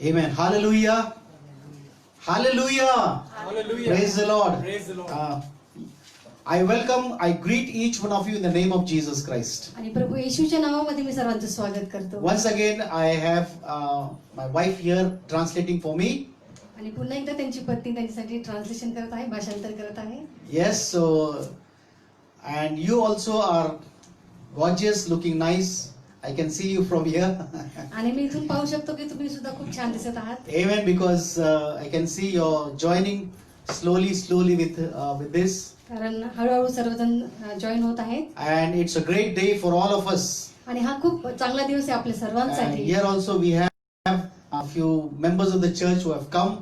Amen. Hallelujah. Hallelujah. Hallelujah. Praise the Lord. Praise the Lord. I greet each one of you in the name of Jesus Christ. आणि प्रभू येशूच्या नावामध्ये मी सर्वांचं स्वागत करतो. Once again, I have my wife here translating for me. आणि पुन्हा एकदा त्यांची पत्नी त्यांच्यासाठी ट्रान्सलेशन करत आहे, भाषांतर करत आहे. Yes, so and you also are gorgeous, looking nice. I can see you from here. आणि मी इथून पाहू शकतो की तुम्ही सुद्धा खूप छान दिसत आहात. Amen. Because I can see you're joining slowly with this. कारण हळूहळू सर्वजण जॉईन होत आहेत. And it's a great day for all of us. आणि हा खूप चांगला दिवस आहे आपल्या And सर्वांसाठी. here also we have a few members of the church who have come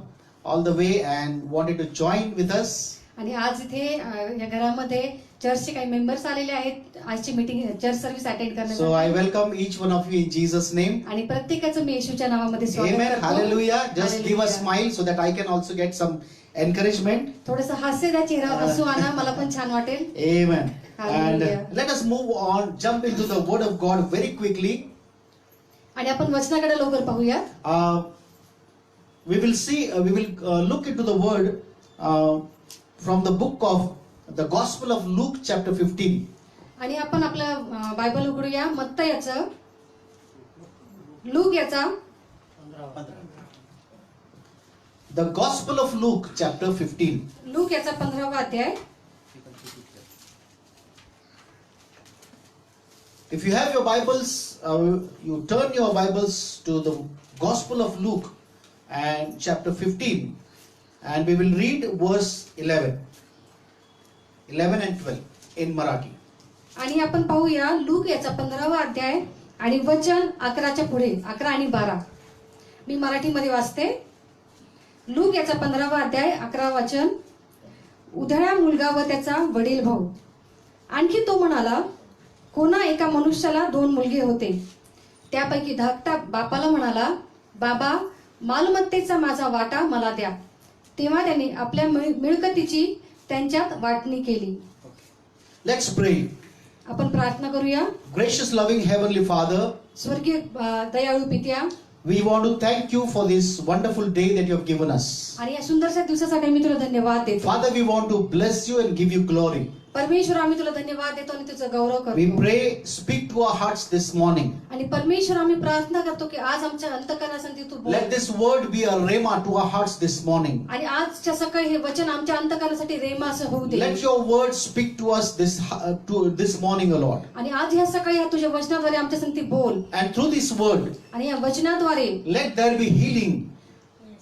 all the way and wanted to join with us. आणि आज इथे या घरामध्ये चर्चचे काही मेंबर्स आलेले आहेत आजची meeting church service attend So I करण्यासाठी. welcome each one of you in Jesus' name. आणि प्रत्येकाचं मी येशूच्या नावामध्ये स्वागत Amen. करतो. Hallelujah. Just give a Hallelujah. smile so that I can also get some encouragement. थोडंसं हास्य द्या, चेहरा हसू आणा, मला पण छान वाटेल. Amen. And Hallelujah. let us move on, jump into the word of God very quickly. आणि आपण वचनाकडे लवकर पाहूया. We will see, we will look into the word from the book of the Gospel of Luke chapter 15. आणि आपण आपलं Bible उघडूया मत्ती याचं लूक याचा The Gospel of Luke chapter 15. Look याचा 15वा अध्याय. If you have your Bibles, you turn your Bibles to the Gospel of Luke and chapter 15, and we will read verse 11 and 12 in Marathi. आणि आपण पाहूया look याचा 15वा अध्याय आणि वचन 11च्या पुढे 11 आणि 12. मी मराठीमध्ये वाचते. लूक याचा 15वा अध्याय 11 वचन. उधळा मुलगा व त्याचा वडील भाऊ. आणखी तो म्हणाला, कोणा एका मनुष्याला 2 मुलगे होते. त्यापैकी धाकटा बापाला म्हणाला, बाबा, मालमत्तेचा माझा वाटा मला द्या. तेव्हा त्यांनी आपल्या मिळकतीची त्यांच्यात वाटणी केली. Let's pray. आपण प्रार्थना करूया. Gracious, loving Heavenly Father, स्वर्गीय दयाळू पित्या, we want to thank you for this wonderful day that you have given us. आणि या सुंदरशा दिवसासाठी मी तुला धन्यवाद देतो. Father, we want to bless you and give you glory. परमेश्वर, आम्ही तुला धन्यवाद देतो आणि तुझा गौरव We करतो. pray, speak to our hearts this morning. आणि परमेश्वर, आम्ही प्रार्थना करतो की आज आमच्या अंतःकरणासाठी तू बोल. Let this word be a rhema to our hearts this morning. आणि आजच्या सकाळी हे वचन आमच्या अंतःकरणासाठी रेमा असं होऊ दे. Let your word speak to us this morning, O Lord. आणि आज ह्या सकाळी ह्या तुझ्या वचनाद्वारे आमच्या संगती बोल. And through this word, आणि या वचनाद्वारे let there be healing.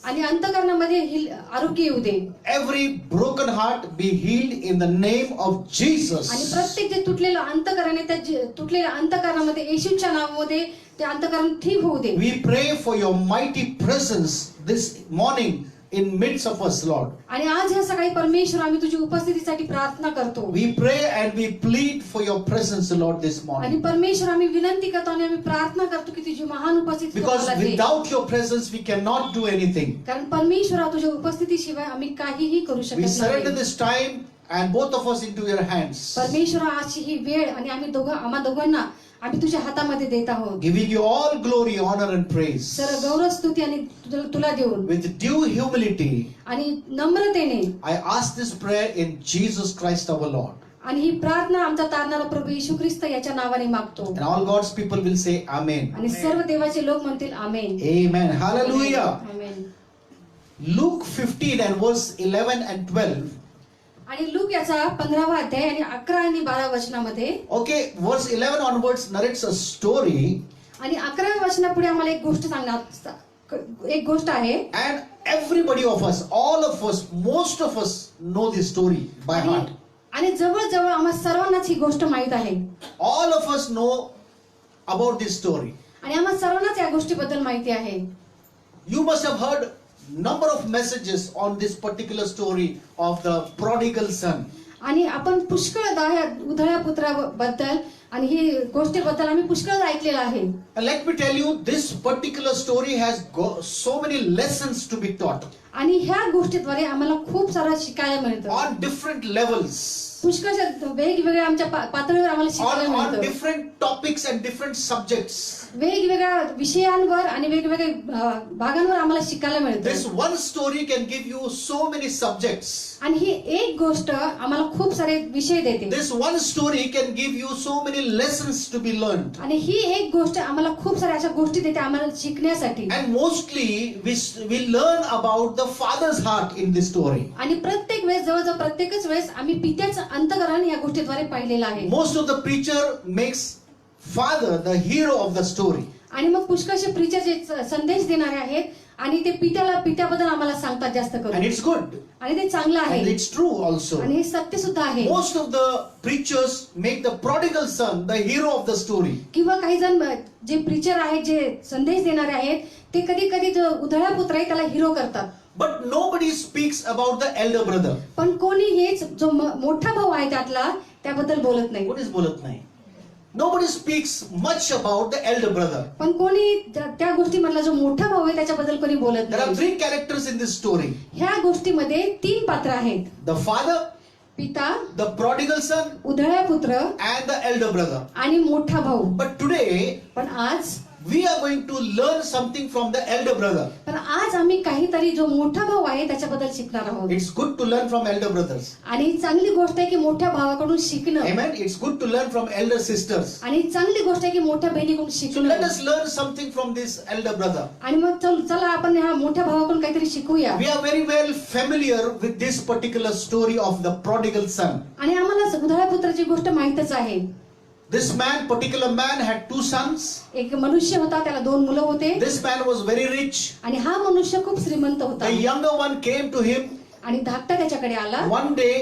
आणि अंतःकरणामध्ये आरोग्य येऊ दे. Every broken heart be healed in the name of Jesus. आणि प्रत्येक जे तुटलेलं अंतःकरण आहे त्या तुटलेल्या अंतःकरणामध्ये येशूच्या नावामध्ये ते अंतःकरण ठीक होऊ दे. We pray for your mighty presence this morning in midst of us, Lord. आणि आज ह्या सकाळी परमेश्वर, आम्ही तुझी उपस्थितीसाठी प्रार्थना करतो. We pray and we plead for your presence, Lord, this आणि morning. परमेश्वर, आम्ही विनंती करतो आणि आम्ही प्रार्थना करतो की तुझी महान उपस्थिती Because आम्हाला दे. without your presence we cannot do anything. कारण परमेश्वर, तुझ्या उपस्थितीशिवाय आम्ही काहीही करू We शकत surrender नाही. this time and both of us into your hands. परमेश्वर, आजची ही वेळ आणि आम्हा दोघांना आम्ही तुझ्या हातामध्ये देत आहोत. Giving you all glory, honor and praise. सर्व गौरव, स्तुती आणि तुला देऊन With due humility, आणि नम्रतेने I ask this prayer in Jesus Christ our Lord. आणि ही प्रार्थना आमचा तारणारा प्रभू येशू ख्रिस्त याच्या नावाने मागतो. And all God's people will say Amen. आणि सर्व देवाचे लोक म्हणतील आमेन. Amen. Hallelujah. Amen. Luke 15 and verse 11 and 12. आणि लूक याचा 15वा अध्याय आणि 11 आणि 12 वचनामध्ये. Okay, verse 11 onwards narrates a story. आणि 11व्या वचनापुढे आम्हाला एक गोष्ट सांगणार एक गोष्ट आहे. And everybody of us, all of us, most of us know this story by heart. आणि जवळजवळ आम्हा सर्वांनाच ही गोष्ट माहित आहे. All of us know about this story. आणि आम्हा सर्वांनाच या गोष्टीबद्दल माहिती आहे. You must have heard number of messages on this particular story of the prodigal son. आणि आपण पुष्कळदा ह्या उधळ्या पुत्राबद्दल आणि ही गोष्टीबद्दल आम्ही पुष्कळ ऐकलेलं आहे. And let me tell you, this particular story has so many lessons to be taught आणि ह्या गोष्टीद्वारे आम्हाला खूप सारं शिकायला मिळतं on different levels. पुष्कळ वेगवेगळ्या आमच्या पातळीवर आम्हाला शिकायला on मिळतं. different topics and different subjects. वेगवेगळ्या विषयांवर आणि वेगवेगळ्या भागांवर आम्हाला शिकायला This मिळतं. one story can give you so many subjects. आणि ही एक गोष्ट आम्हाला खूप सारे विषय देते. This one story can give you so many lessons to be learned. आणि ही एक गोष्ट आम्हाला खूप साऱ्या अशा गोष्टी देते आम्हाला शिकण्यासाठी. And mostly we learn about the father's heart in this story. आणि प्रत्येक वेळेस जवळजवळ प्रत्येकच वेळेस आम्ही पित्याचं अंतःकरण या गोष्टीद्वारे पाहिलेलं आहे. Most of the preacher makes father the hero of the story. आणि मग पुष्कळशे प्रीचर जे संदेश देणारे आहेत आणि ते पित्याबद्दल आम्हाला सांगतात जास्त And करून. it's good. आणि ते चांगलं And आहे it's true also. आणि हे सत्य सुद्धा आहे. Most of the preachers make the prodigal son the hero of the story. किंवा काही जण जे प्रीचर आहेत जे संदेश देणारे आहेत ते कधी कधी जो उधळा पुत्र आहे त्याला हिरो करतात. But nobody speaks about the elder brother. पण कोणी हेच जो मोठा भाऊ आहे त्यातला त्याबद्दल बोलत नाही. कोणीच बोलत नाही. Nobody speaks much about the elder brother. पण कोणी त्या गोष्टीमधला जो मोठा भाऊ आहे त्याच्याबद्दल कोणी बोलत There are नाही. 3 characters in this story. ह्या गोष्टीमध्ये 3 पात्र आहेत. The father, पिता, the prodigal son, उधळा पुत्र and the elder brother. आणि मोठा भाऊ. But today, पण आज we are going to learn something from the elder brother. पण आज आम्ही काहीतरी जो मोठा भाऊ आहे त्याच्याबद्दल शिकणार आहोत. It's good to learn from elder brothers. आणि चांगली गोष्ट आहे की मोठ्या भावाकडून शिकणं. Amen. It's good to learn from elder sisters. आणि चांगली गोष्ट आहे की मोठ्या बहिणीकडून So शिकणं. let us learn something from this elder brother. आणि मग चला आपण ह्या मोठ्या भावाकडून काहीतरी शिकूया. We are very well familiar with this particular story of the prodigal son. आणि आम्हाला उधळा पुत्राची गोष्ट माहितच आहे. This particular man had 2 sons. एक मनुष्य होता त्याला 2 मुलं होते. This man was very rich. आणि हा मनुष्य खूप श्रीमंत होता. The younger one came to him आणि धाकटा त्याच्याकडे आला. one day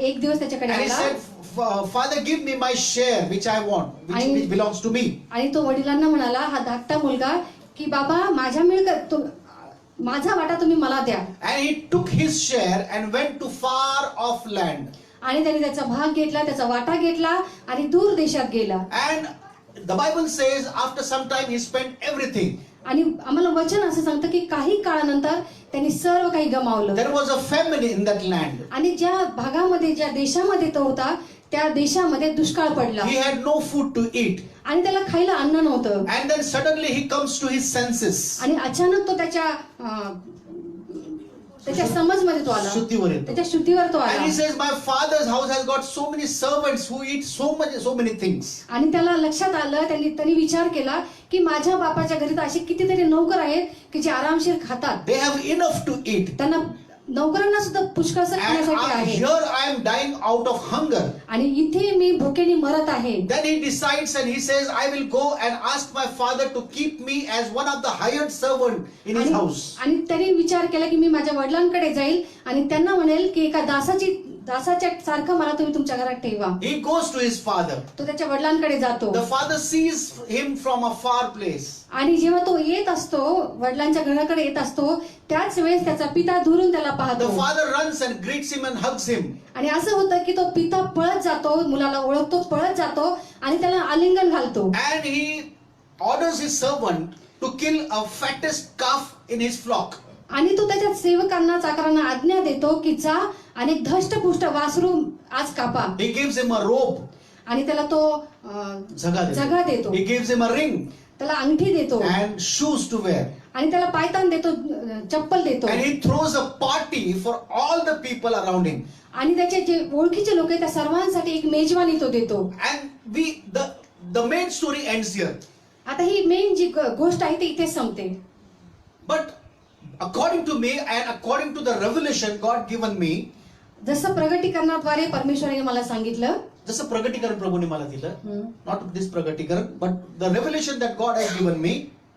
एक दिवस त्याच्याकडे and he आला said, Father, give me my share which I want, which belongs to me. आणि तो वडिलांना म्हणाला, हा धाकटा मुलगा, की बाबा माझा वाटा तुम्ही मला द्या. And he took his share and went to far off land. आणि त्याने त्याचा भाग घेतला, त्याचा वाटा घेतला आणि दूर देशात गेला. And the Bible says after some time he spent everything. आणि आम्हाला वचन असं सांगतं की काही काळानंतर त्यांनी सर्व काही गमावलं. There was a famine in that land. आणि ज्या भागामध्ये ज्या देशामध्ये तो होता त्या देशामध्ये दुष्काळ पडला. He had no food to eat. आणि त्याला खायला अन्न नव्हतं. And then suddenly he comes to his senses. आणि अचानक तो त्याच्या समजमध्ये तो आला, शुद्धीवर येतो. त्याच्या शुद्धीवर तो And आला. he says, my father's house has got so many servants who eat so many things. आणि त्याला लक्षात आलं, त्यांनी विचार केला की माझ्या बापाच्या घरी तर असे कितीतरी नोकर आहेत की जे आरामशीर खातात. They have enough to eat. त्यांना नोकरांना सुद्धा पुष्कळसं खाण्यासाठी आहे. Here I am dying out of hunger. आणि इथे मी भुकेने मरत आहे. Then he decides and he says, I will go and ask my father to keep me as one of the hired servant in his house. आणि त्यांनी विचार केला की मी माझ्या वडिलांकडे जाईल आणि त्यांना म्हणेल की एका दासाच्या सारखं मला तुम्ही तुमच्या घरात ठेवा. He goes to his father. तो त्याच्या वडिलांकडे जातो. The father sees him from a far place. आणि जेव्हा तो येत असतो, वडिलांच्या घराकडे येत असतो, त्याच वेळेस त्याचा पिता दुरून त्याला The पाहतो. father runs and greets him and hugs him. आणि असं होतं की तो पिता पळत जातो, मुलाला ओळखतो, पळत जातो आणि त्याला आलिंगन घालतो. And he orders his servant to kill a fattest calf in his flock. आणि तो त्याच्या सेवकांना चाकरांना आज्ञा देतो की जा आणि एक धष्टपुष्ट वासरू आज कापा. He gives him a robe. आणि त्याला तो झगा देतो. He gives him a ring त्याला अंगठी देतो and shoes to wear. आणि त्याला पायतान देतो, चप्पल देतो. And he throws a party for all the people around him. आणि त्याचे जे ओळखीचे लोक आहेत त्या सर्वांसाठी एक मेजवानी तो देतो. And the main story ends here. आता ही मेन जी गोष्ट आहे ती इथे संपते. But according to me and according to the revelation God given me, जसं प्रगटीकरणाद्वारे परमेश्वराने मला सांगितलं, जसं प्रगटीकरण प्रभूने मला दिलं, not this प्रगटीकरण, but the revelation that God has given me,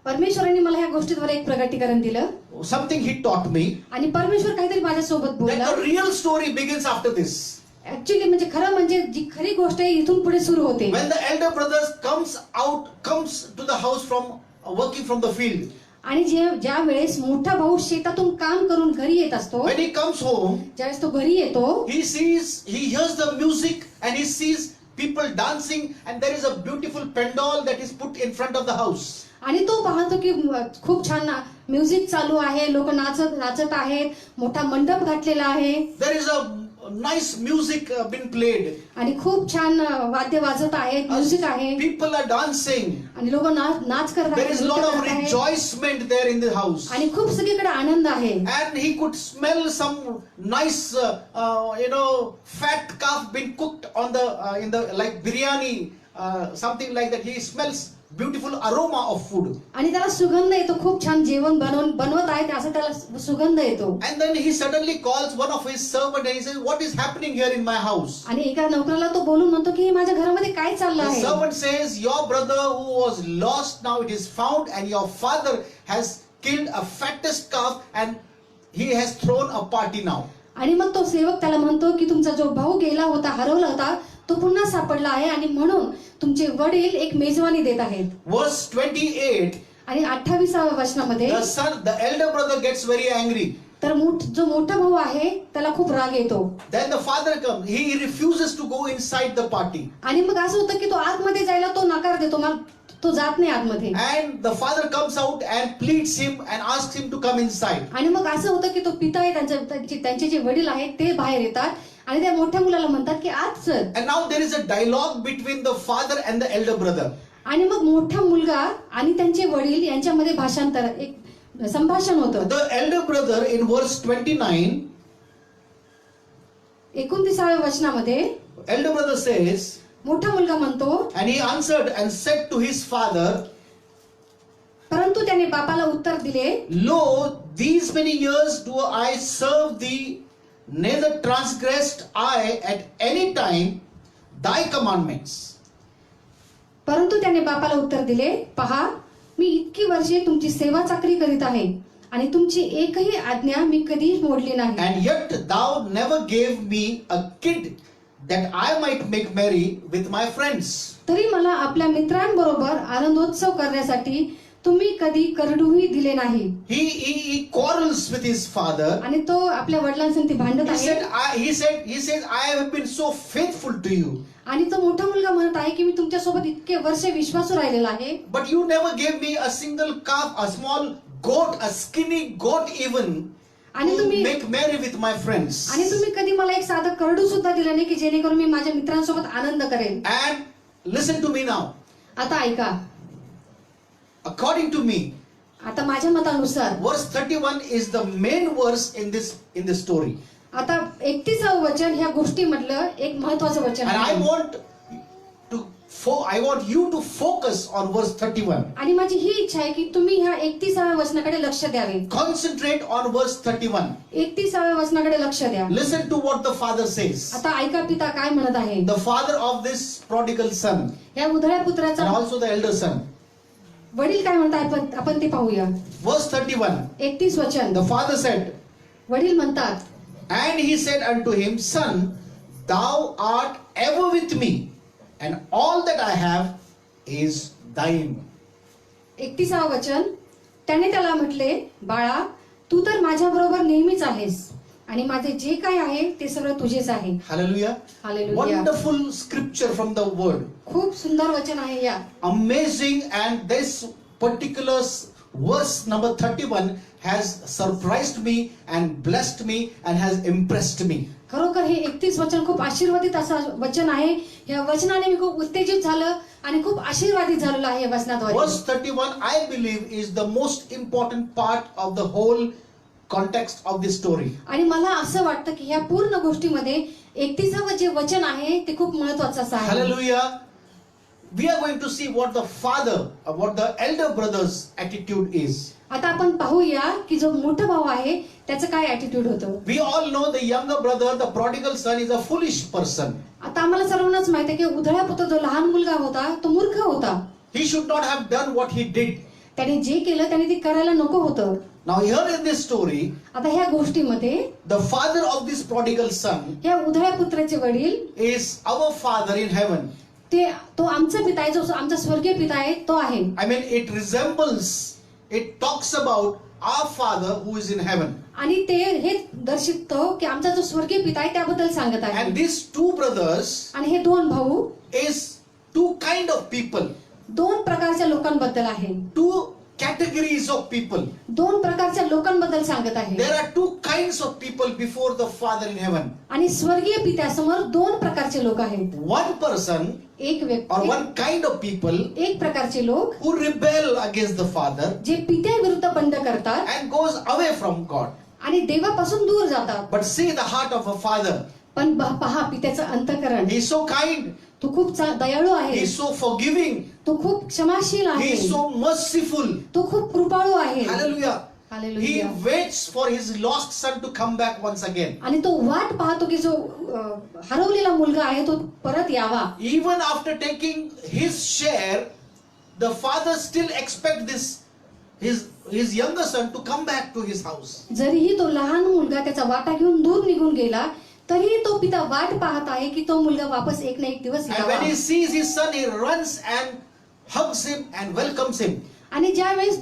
परमेश्वराने मला ह्या गोष्टीद्वारे एक प्रगटीकरण दिलं. something he taught me, आणि परमेश्वर काहीतरी माझ्यासोबत that बोलला. the real story begins after this. Actually म्हणजे खरं म्हणजे जी खरी गोष्ट आहे इथून पुढे सुरू होते. When the elder brothers comes to the house from working from the field. आणि ज्या वेळेस मोठा भाऊ शेतातून काम करून घरी येत असतो, When he comes home, ज्यावेळेस तो घरी येतो, he hears the music and he sees people dancing and there is a beautiful pandal that is put in front of the house. आणि तो पाहतो की खूप छान म्युझिक चालू आहे, लोक नाचत आहेत, मोठा मंडप घातलेला आहे. There is a nice music been played. आणि खूप छान वाद्य वाजत आहेत, म्युझिक आहे People are dancing. आणि लोक नाच करत There is आहेत, a lot नृत्य of करत आहेत. rejoicement there in the house. आणि खूप सगळीकडे आनंद आहे. And he could smell some nice, fat calf being cooked on the in the like biryani, something like that. He smells beautiful aroma of food. आणि त्याला सुगंध येतो, खूप छान जेवण बनवत आहेत असं त्याला सुगंध येतो. And then he suddenly calls one of his servants and he says, "What is happening here in my house?" आणि एका नोकराला तो बोलून म्हणतो की माझ्या घरामध्ये काय चाललं The आहे. servant says, "Your brother who was lost, now it is found, and your father has killed a fattest calf and he has thrown a party now." आणि मग तो सेवक त्याला म्हणतो की तुमचा जो भाऊ गेला होता, हरवला होता, तो पुन्हा सापडला आहे आणि म्हणून तुमचे वडील एक मेजवानी देत आहेत. Verse 28, आणि 28व्या वचनामध्ये the elder brother gets very angry. तर जो मोठा भाऊ आहे त्याला खूप राग येतो. Then the father comes. He refuses to go inside the party. आणि मग असं होतं की तो आतमध्ये जायला तो नकार देतो, मग तो जात नाही आतमध्ये. And the father comes out and pleads him and asks him to come inside. आणि मग असं होतं की तो पिता आहे, त्यांचे जे वडील आहेत ते बाहेर येतात आणि त्या मोठ्या मुलाला म्हणतात की आत चल. And now there is a dialogue between the father and the elder brother. आणि मग मोठा मुलगा आणि त्यांचे वडील यांच्यामध्ये भाषांतर, एक संभाषण होतं. The elder brother in verse 29, 29व्या वचनामध्ये elder brother says, मोठा मुलगा म्हणतो, and he answered and said to his father, परंतु त्याने बापाला उत्तर दिले, "Lo, these many years do I serve thee, neither transgressed I at any time thy commandments." परंतु त्याने बापाला उत्तर दिले, पहा मी इतकी वर्षे तुमची सेवा चाकरी करीत आहे आणि तुमची एकही आज्ञा मी कधीच मोडली नाही. And yet thou never gave me a kid that I might make merry with my friends. तरी मला आपल्या मित्रांबरोबर आनंदोत्सव करण्यासाठी तुम्ही कधी करडूही दिले नाही. He quarrels with his father. आणि तो आपल्या वडिलांसंगती भांडत आहे. He says, "I have been so faithful to you, आणि तो मोठा मुलगा म्हणत आहे की मी तुमच्या सोबत इतके वर्ष विश्वासू राहिलेला आहे, but you never gave me a single calf, a small goat, a skinny goat even, आणि to तुम्ही make merry with my friends." आणि तुम्ही कधी मला एक साधं करडू सुद्धा दिलं नाही की जेणेकरून मी माझ्या मित्रांसोबत आनंद करेन. And listen to me now. आता ऐका, According to me, आता माझ्या मतानुसार verse 31 is the main verse in this story. आता 31वं वचन ह्या गोष्टीमधलं एक महत्वाचं वचन And आहे. I want you to focus on verse 31. आणि माझी ही इच्छा आहे की तुम्ही ह्या 31व्या वचनाकडे लक्ष द्यावे. Concentrate on verse 31. 31व्या वचनाकडे लक्ष द्या. Listen to what the father says. आता ऐका पिता काय म्हणत आहे. The father of this prodigal son या उधळ्या and पुत्राचा also the elder son. वडील काय म्हणतात आपण ते पाहूया. Verse 31. 31 वचन. The father said, वडील म्हणतात, and he said unto him, "Son, thou art ever with me, and all that I have is thine." 31वं वचन. त्याने त्याला म्हटले, बाळा तू तर माझ्या बरोबर नेहमीच आहेस आणि माझे जे काय आहे ते सगळं तुझेच आहे. Hallelujah. Hallelujah. Wonderful scripture from the word. खूप सुंदर वचन आहे या. Amazing, and this particular verse number 31 has surprised me and blessed me and has impressed me. खरोखर हे 31 वचन खूप आशीर्वादित असं वचन आहे. या वचनाने मी खूप उत्तेजित झालं आणि खूप आशीर्वादित झालेलो आहे या वचनाद्वारे. Verse 31, I believe, is the most important part of the whole context of this story. आणि मला असं वाटतं की ह्या पूर्ण गोष्टीमध्ये 31वं जे वचन आहे ते खूप महत्वाचं असं आहे. Hallelujah. We are going to see what the father, what the elder brother's attitude is. आता आपण पाहूया की जो मोठा भाऊ आहे त्याचं काय ॲटिट्यूड होतं. We all know the younger brother, the prodigal son, is a foolish person. आता आम्हाला सर्वांनाच माहिती आहे की उधळ्या पुत्र जो लहान मुलगा होता तो मूर्ख होता. He should not have done what he did. त्याने जे केलं त्याने ते करायला नको होतं. Now here in this story, आता ह्या गोष्टीमध्ये the father of this prodigal son ह्या उधळ्या पुत्राचे वडील is our father in heaven. तो आमचा पिता आहे, जो आमचा स्वर्गीय पिता आहे तो आहे. I mean, it resembles, it talks about our father who is in heaven. आणि ते हे दर्शवितो की आमचा जो स्वर्गीय पिता आहे त्याबद्दल सांगत आहे. And these two brothers आणि हे दोन भाऊ is two kind of people, दोन प्रकारच्या लोकांबद्दल आहे. two categories of people. दोन प्रकारच्या लोकांबद्दल सांगत आहे. There are two kinds of people before the Father in heaven. आणि स्वर्गीय पित्यासमोर दोन प्रकारचे लोक आहेत. One person एक or व्यक्ती, one kind of people एक प्रकारचे लोक who rebel against the Father जे पित्याविरुद्ध बंड करतात and goes away from God. आणि देवापासून दूर जातात. But see the heart of a father. पण पहा पित्याचं अंतःकरण. He is so kind. तो खूप दयाळू He आहे. is so forgiving. तो खूप क्षमाशील He आहे. is so merciful. तो खूप कृपाळू आहे. Hallelujah. He hallelujah. waits for his lost son to come back once again. आणि तो वाट पाहतो की जो हरवलेला मुलगा आहे तो परत यावा. Even after taking his share, the father still expects his younger son to come back to his house. जरीही तो लहान मुलगा त्याचा वाटा घेऊन दूर निघून गेला तरीही तो पिता वाट पाहत आहे की तो मुलगा वापस एक ना एक दिवस And यावा. when he sees his son, he runs and hugs him and welcomes him. आणि ज्यावेळेस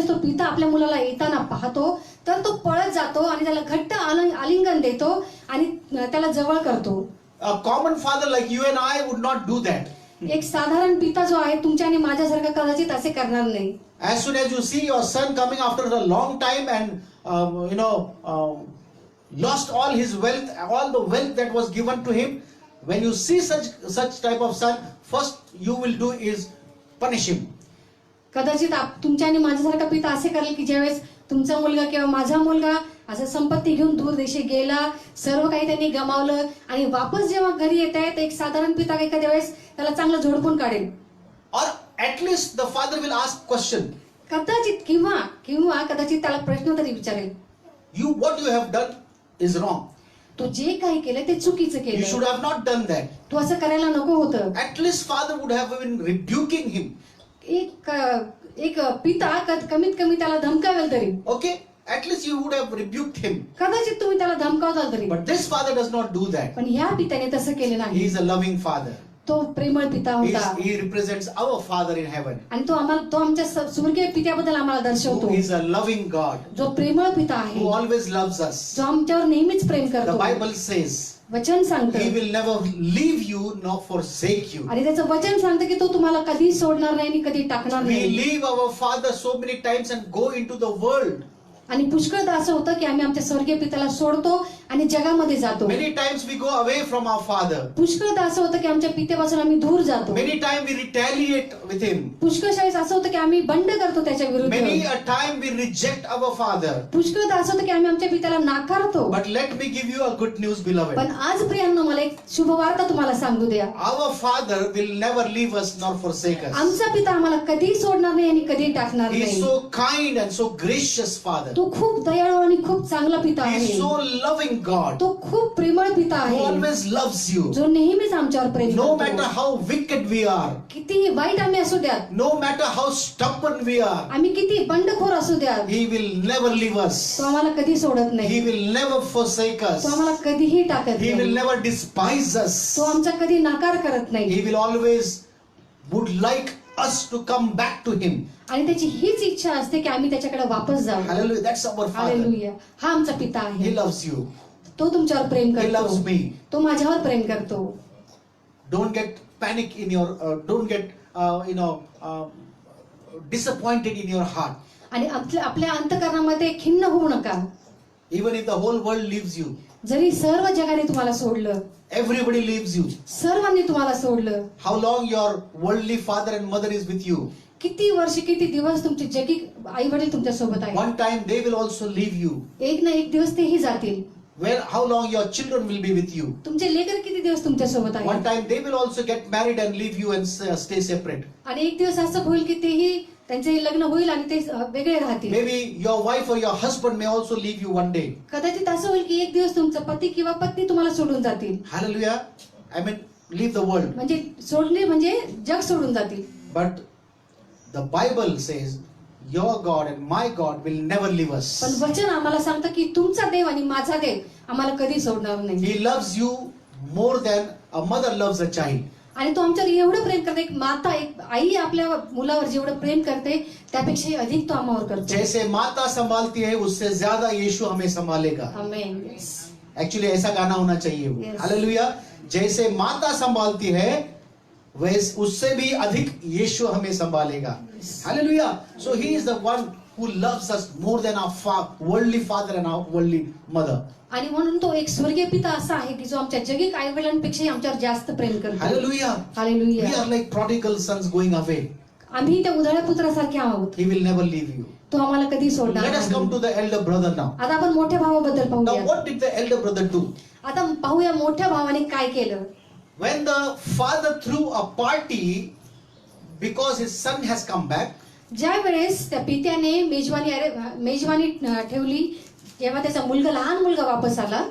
तो पिता आपल्या मुलाला येताना पाहतो तर तो पळत जातो आणि त्याला घट्ट आलिंगन देतो आणि त्याला जवळ करतो. A common father like you and I would not do that. एक साधारण पिता जो आहे तुमच्या आणि माझ्यासारखा कदाचित असे करणार नाही. As soon as you see your son coming after a long time and lost all his wealth, all the wealth that was given to him, when you see such type of son, first you will do is punish him. कदाचित तुमच्या आणि माझ्यासारखा पिता असे करेल की ज्यावेळेस तुमचा मुलगा किंवा माझा मुलगा असं संपत्ती घेऊन दूर देशी गेला, सर्व काही त्यांनी गमावलं आणि वापस जेव्हा घरी येत आहे तर एक साधारण पिता एखाद्या वेळेस त्याला चांगलं झोडपून काढेल. Or at least the father will ask question. कदाचित किंवा कदाचित त्याला प्रश्न तरी विचारेल. What you have done is wrong. तो जे काही केलं ते चुकीचं You should केलं. have not done that. तू असं करायला नको होतं. At least father would have been rebuking him. एक पिता कमीत कमी त्याला धमकावेल तरी. Okay? At least you would have rebuked him. कदाचित तुम्ही त्याला धमकावताल तरी. But this father does not do that. पण ह्या पित्याने तसं केलं He नाही. is a loving father. तो प्रेमळ पिता होता He represents our Father in heaven, आणि तो आमच्या स्वर्गीय पित्याबद्दल आम्हाला दर्शवतो. who is a loving God, जो प्रेमळ पिता who आहे, always loves us. जो आमच्यावर नेहमीच प्रेम The करतो. Bible says वचन He सांगतं will never leave you nor forsake you. आणि त्याचं वचन सांगतं की तो तुम्हाला कधी सोडणार नाही आणि कधी टाकणार We नाही. leave our Father so many times and go into the world. आणि पुष्कळदा असं होतं की आम्ही आमच्या स्वर्गीय पित्याला सोडतो आणि जगामध्ये जातो. Many times we go away from our Father. पुष्कळदा असं होतं की आमच्या पित्यापासून आम्ही दूर जातो. Many times we retaliate with Him. पुष्कळ वेळेस असं होतं की आम्ही बंड करतो त्याच्या Many विरुद्ध. a time we reject our Father. पुष्कळदा असं होतं की आम्ही आमच्या पित्याला नाकारतो. But let me give you a good news, beloved. पण आज प्रियांनो मला एक शुभवार्ता तुम्हाला सांगू द्या. Our Father will never leave us nor forsake us. आमचा पिता आम्हाला कधी सोडणार नाही आणि कधी टाकणार He is नाही. so kind and so gracious Father. तो खूप दयाळू आणि खूप चांगला पिता He is आहे. so loving God, तो खूप प्रेमळ पिता who आहे always loves you. जो नेहमीच आमच्यावर प्रेम No matter करतो. how wicked we are, किती वाईट आम्ही असू द्यात, no matter how stubborn we are, आम्ही किती बंडखोर असू द्यात, He will never leave us. तो आम्हाला कधी सोडत He नाही. will never forsake us. तो आम्हाला कधीही टाकत He will नाही. never despise us. तो आमचा कधी नाकार करत नाही. He will always would like us to come back to Him. आणि त्याची हीच इच्छा असते की आम्ही त्याच्याकडे वापस जाऊ. Hallelujah. That's our Father. Hallelujah. हा आमचा पिता He आहे. loves you. तो तुमच्यावर प्रेम He loves करतो. me. तो माझ्यावर प्रेम करतो. Don't get panic in your, don't get, disappointed in your heart. आणि आपल्या अंतःकरणामध्ये खिन्न होऊ नका. Even if the whole world leaves you, जरी सर्व जगाने तुम्हाला सोडलं, everybody leaves you. सर्वांनी तुम्हाला सोडलं, How long your worldly father and mother is with you? किती वर्ष किती दिवस तुमचे जगी आई वडील तुमच्या सोबत आहे. One time they will also leave you. एक ना एक दिवस तेही जातील. How long your children will be with you? तुमचे लेकर किती दिवस तुमच्या सोबत One आहे. time they will also get married and leave you and stay separate. आणि एक दिवस असं होईल की तेही त्यांचे लग्न होईल आणि ते वेगळे राहतील. Maybe your wife or your husband may also leave you one day. कदाचित असं होईल की एक दिवस तुमचा पती किंवा पत्नी तुम्हाला सोडून जातील. Hallelujah. I mean, leave the world. म्हणजे सोडणे म्हणजे जग सोडून जातील. But the Bible says, your God and my God will never leave us. पण वचन आम्हाला सांगतं की तुमचा देव आणि माझा देव आम्हाला कधी सोडणार नाही. He loves you more than a mother loves a child. आणि तो आमच्यावर एवढं प्रेम करते, एक आई आपल्या मुलावर जेवढं प्रेम करते त्यापेक्षा अधिक तो आम्हावर करतो. जैसे माता संभालती है उससे ज्यादा यीशु हमें संभालेगा. आमेन. एक्चुअली ऐसा गाना होना चाहिए वो. Yes. हालेलुया. जैसे माता संभालती है वैसे उससे भी अधिक यीशु हमें संभालेगा. Hallelujah. So he is the one who loves us more than our worldly father and our worldly mother. आणि म्हणून तो एक स्वर्गीय पिता असा आहे की जो आमच्या जगिक आई वडिलांपेक्षाही आमच्यावर जास्त प्रेम करतो. Hallelujah. We hallelujah. are like prodigal sons going away. आम्ही त्या उधळ्या पुत्रासारखे आहोत. He will never leave you. तो आम्हाला कधी सोडणार Let us come नाही. to the elder brother now. आता आपण मोठ्या भावाबद्दल Now पाहूया. what did the elder brother do? आता पाहूया मोठ्या भावाने काय केलं. When the father threw a party because his son has come back, ज्या वेळेस त्या पित्याने मेजवानी ठेवली जेव्हा त्याचा लहान मुलगा वापस आला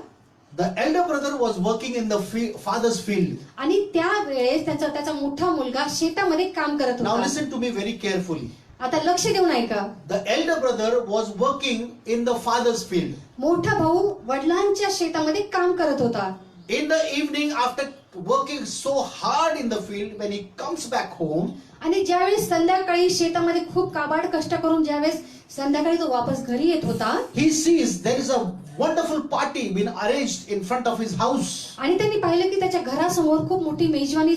the elder brother was working in the father's field. आणि त्या वेळेस त्याचा मोठा मुलगा शेतामध्ये काम करत Now होता. listen to me very carefully. आता लक्ष देऊन ऐका. The elder brother was working in the father's field. मोठा भाऊ वडिलांच्या शेतामध्ये काम करत होता. In the evening, after working so hard in the field, when he comes back home, आणि ज्यावेळेस संध्याकाळी शेतामध्ये खूप काबाड कष्ट करून ज्यावेळेस संध्याकाळी तो वापस घरी येत होता he sees there is a wonderful party been arranged in front of his house. आणि त्यांनी पाहिलं की त्याच्या घरासमोर खूप मोठी मेजवानी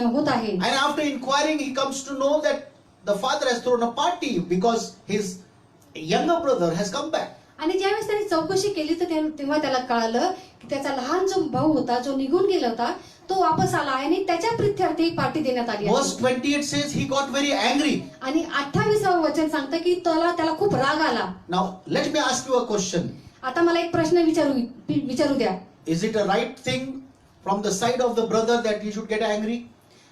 होत आहे. And after inquiring, he comes to know that the father has thrown a party because his younger brother has come back. आणि ज्यावेळेस त्यांनी चौकशी केली तर तेव्हा त्याला कळालं की त्याचा लहान जो भाऊ होता जो निघून गेला होता तो वापस आला आहे आणि त्याच्या प्रित्यर्थ एक पार्टी देण्यात आली आहे. Verse 28 says he got very angry. आणि 28वे वचन सांगतं की त्याला खूप राग आला. Now let me ask you a question. आता मला एक प्रश्न विचारू द्या. Is it a right thing from the side of the brother that he should get angry?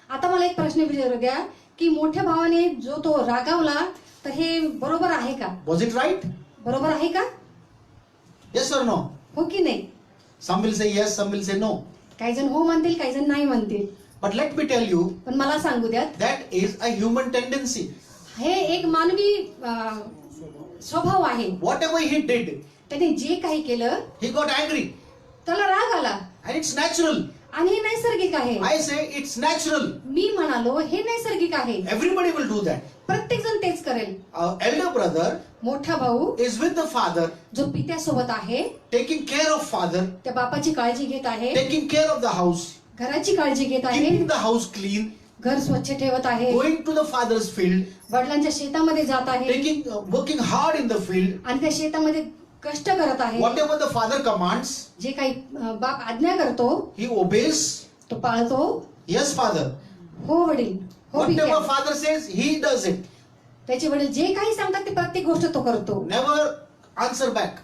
आता मला एक प्रश्न विचारू द्या की मोठ्या भावाने जो तो रागावला तर हे बरोबर आहे का? Was it right? बरोबर आहे का? Yes or no? हो की नाही? Some will say yes, some will say no. काही जण हो म्हणतील काही जण नाही म्हणतील. But let me tell you, पण मला सांगू द्या that is a human tendency. हे एक मानवी स्वभाव आहे. Whatever he did, त्याने जे काही केलं he got angry. त्याला राग आला And it's natural. आणि हे नैसर्गिक आहे. I say it's natural. मी म्हणालो हे नैसर्गिक आहे. Everybody will do that. प्रत्येक जण तेच करेल. Our elder brother मोठा भाऊ is with the father, जो पित्यासोबत आहे taking care of father, त्या बापाची काळजी घेत आहे, taking care of the house, घराची काळजी घेत आहे, keeping the house clean, घर स्वच्छ ठेवत आहे, going to the father's field, वडिलांच्या शेतामध्ये जात आहे working hard in the field. आणि त्या शेतामध्ये कष्ट करत आहे. Whatever the father commands, जे काही बाप आज्ञा करतो he obeys. तो पाळतो. Yes, father. हो वडील, हो Whatever पित्या. father says, he does it. त्याचे वडील जे काही सांगतात ते प्रत्येक गोष्ट तो करतो. Never answer back.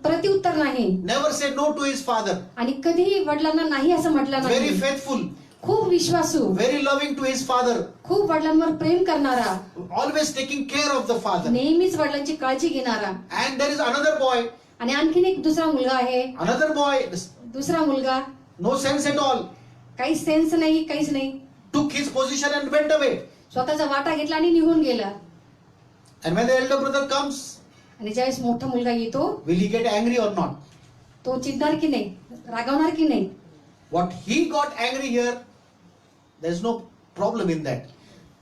प्रतिउत्तर नाही Never say no to his father. आणि कधीही वडिलांना नाही असं म्हटलं Very नाही. faithful, खूप विश्वासू, very loving to his father, खूप वडिलांवर प्रेम करणारा, always taking care of the father. नेहमीच वडिलांची काळजी घेणारा. And there is another boy, आणि आणखीन एक दुसरा मुलगा आहे. another boy, दुसरा मुलगा no sense at all, काही सेन्स नाही, काहीच नाही. took his position and went away. स्वतःचा वाटा घेतला आणि निघून गेला. And when the elder brother comes, आणि ज्यावेळेस मोठा मुलगा येतो will he get angry or not? तो चिडणार की नाही, रागावणार की नाही? What he got angry here, there is no problem in that.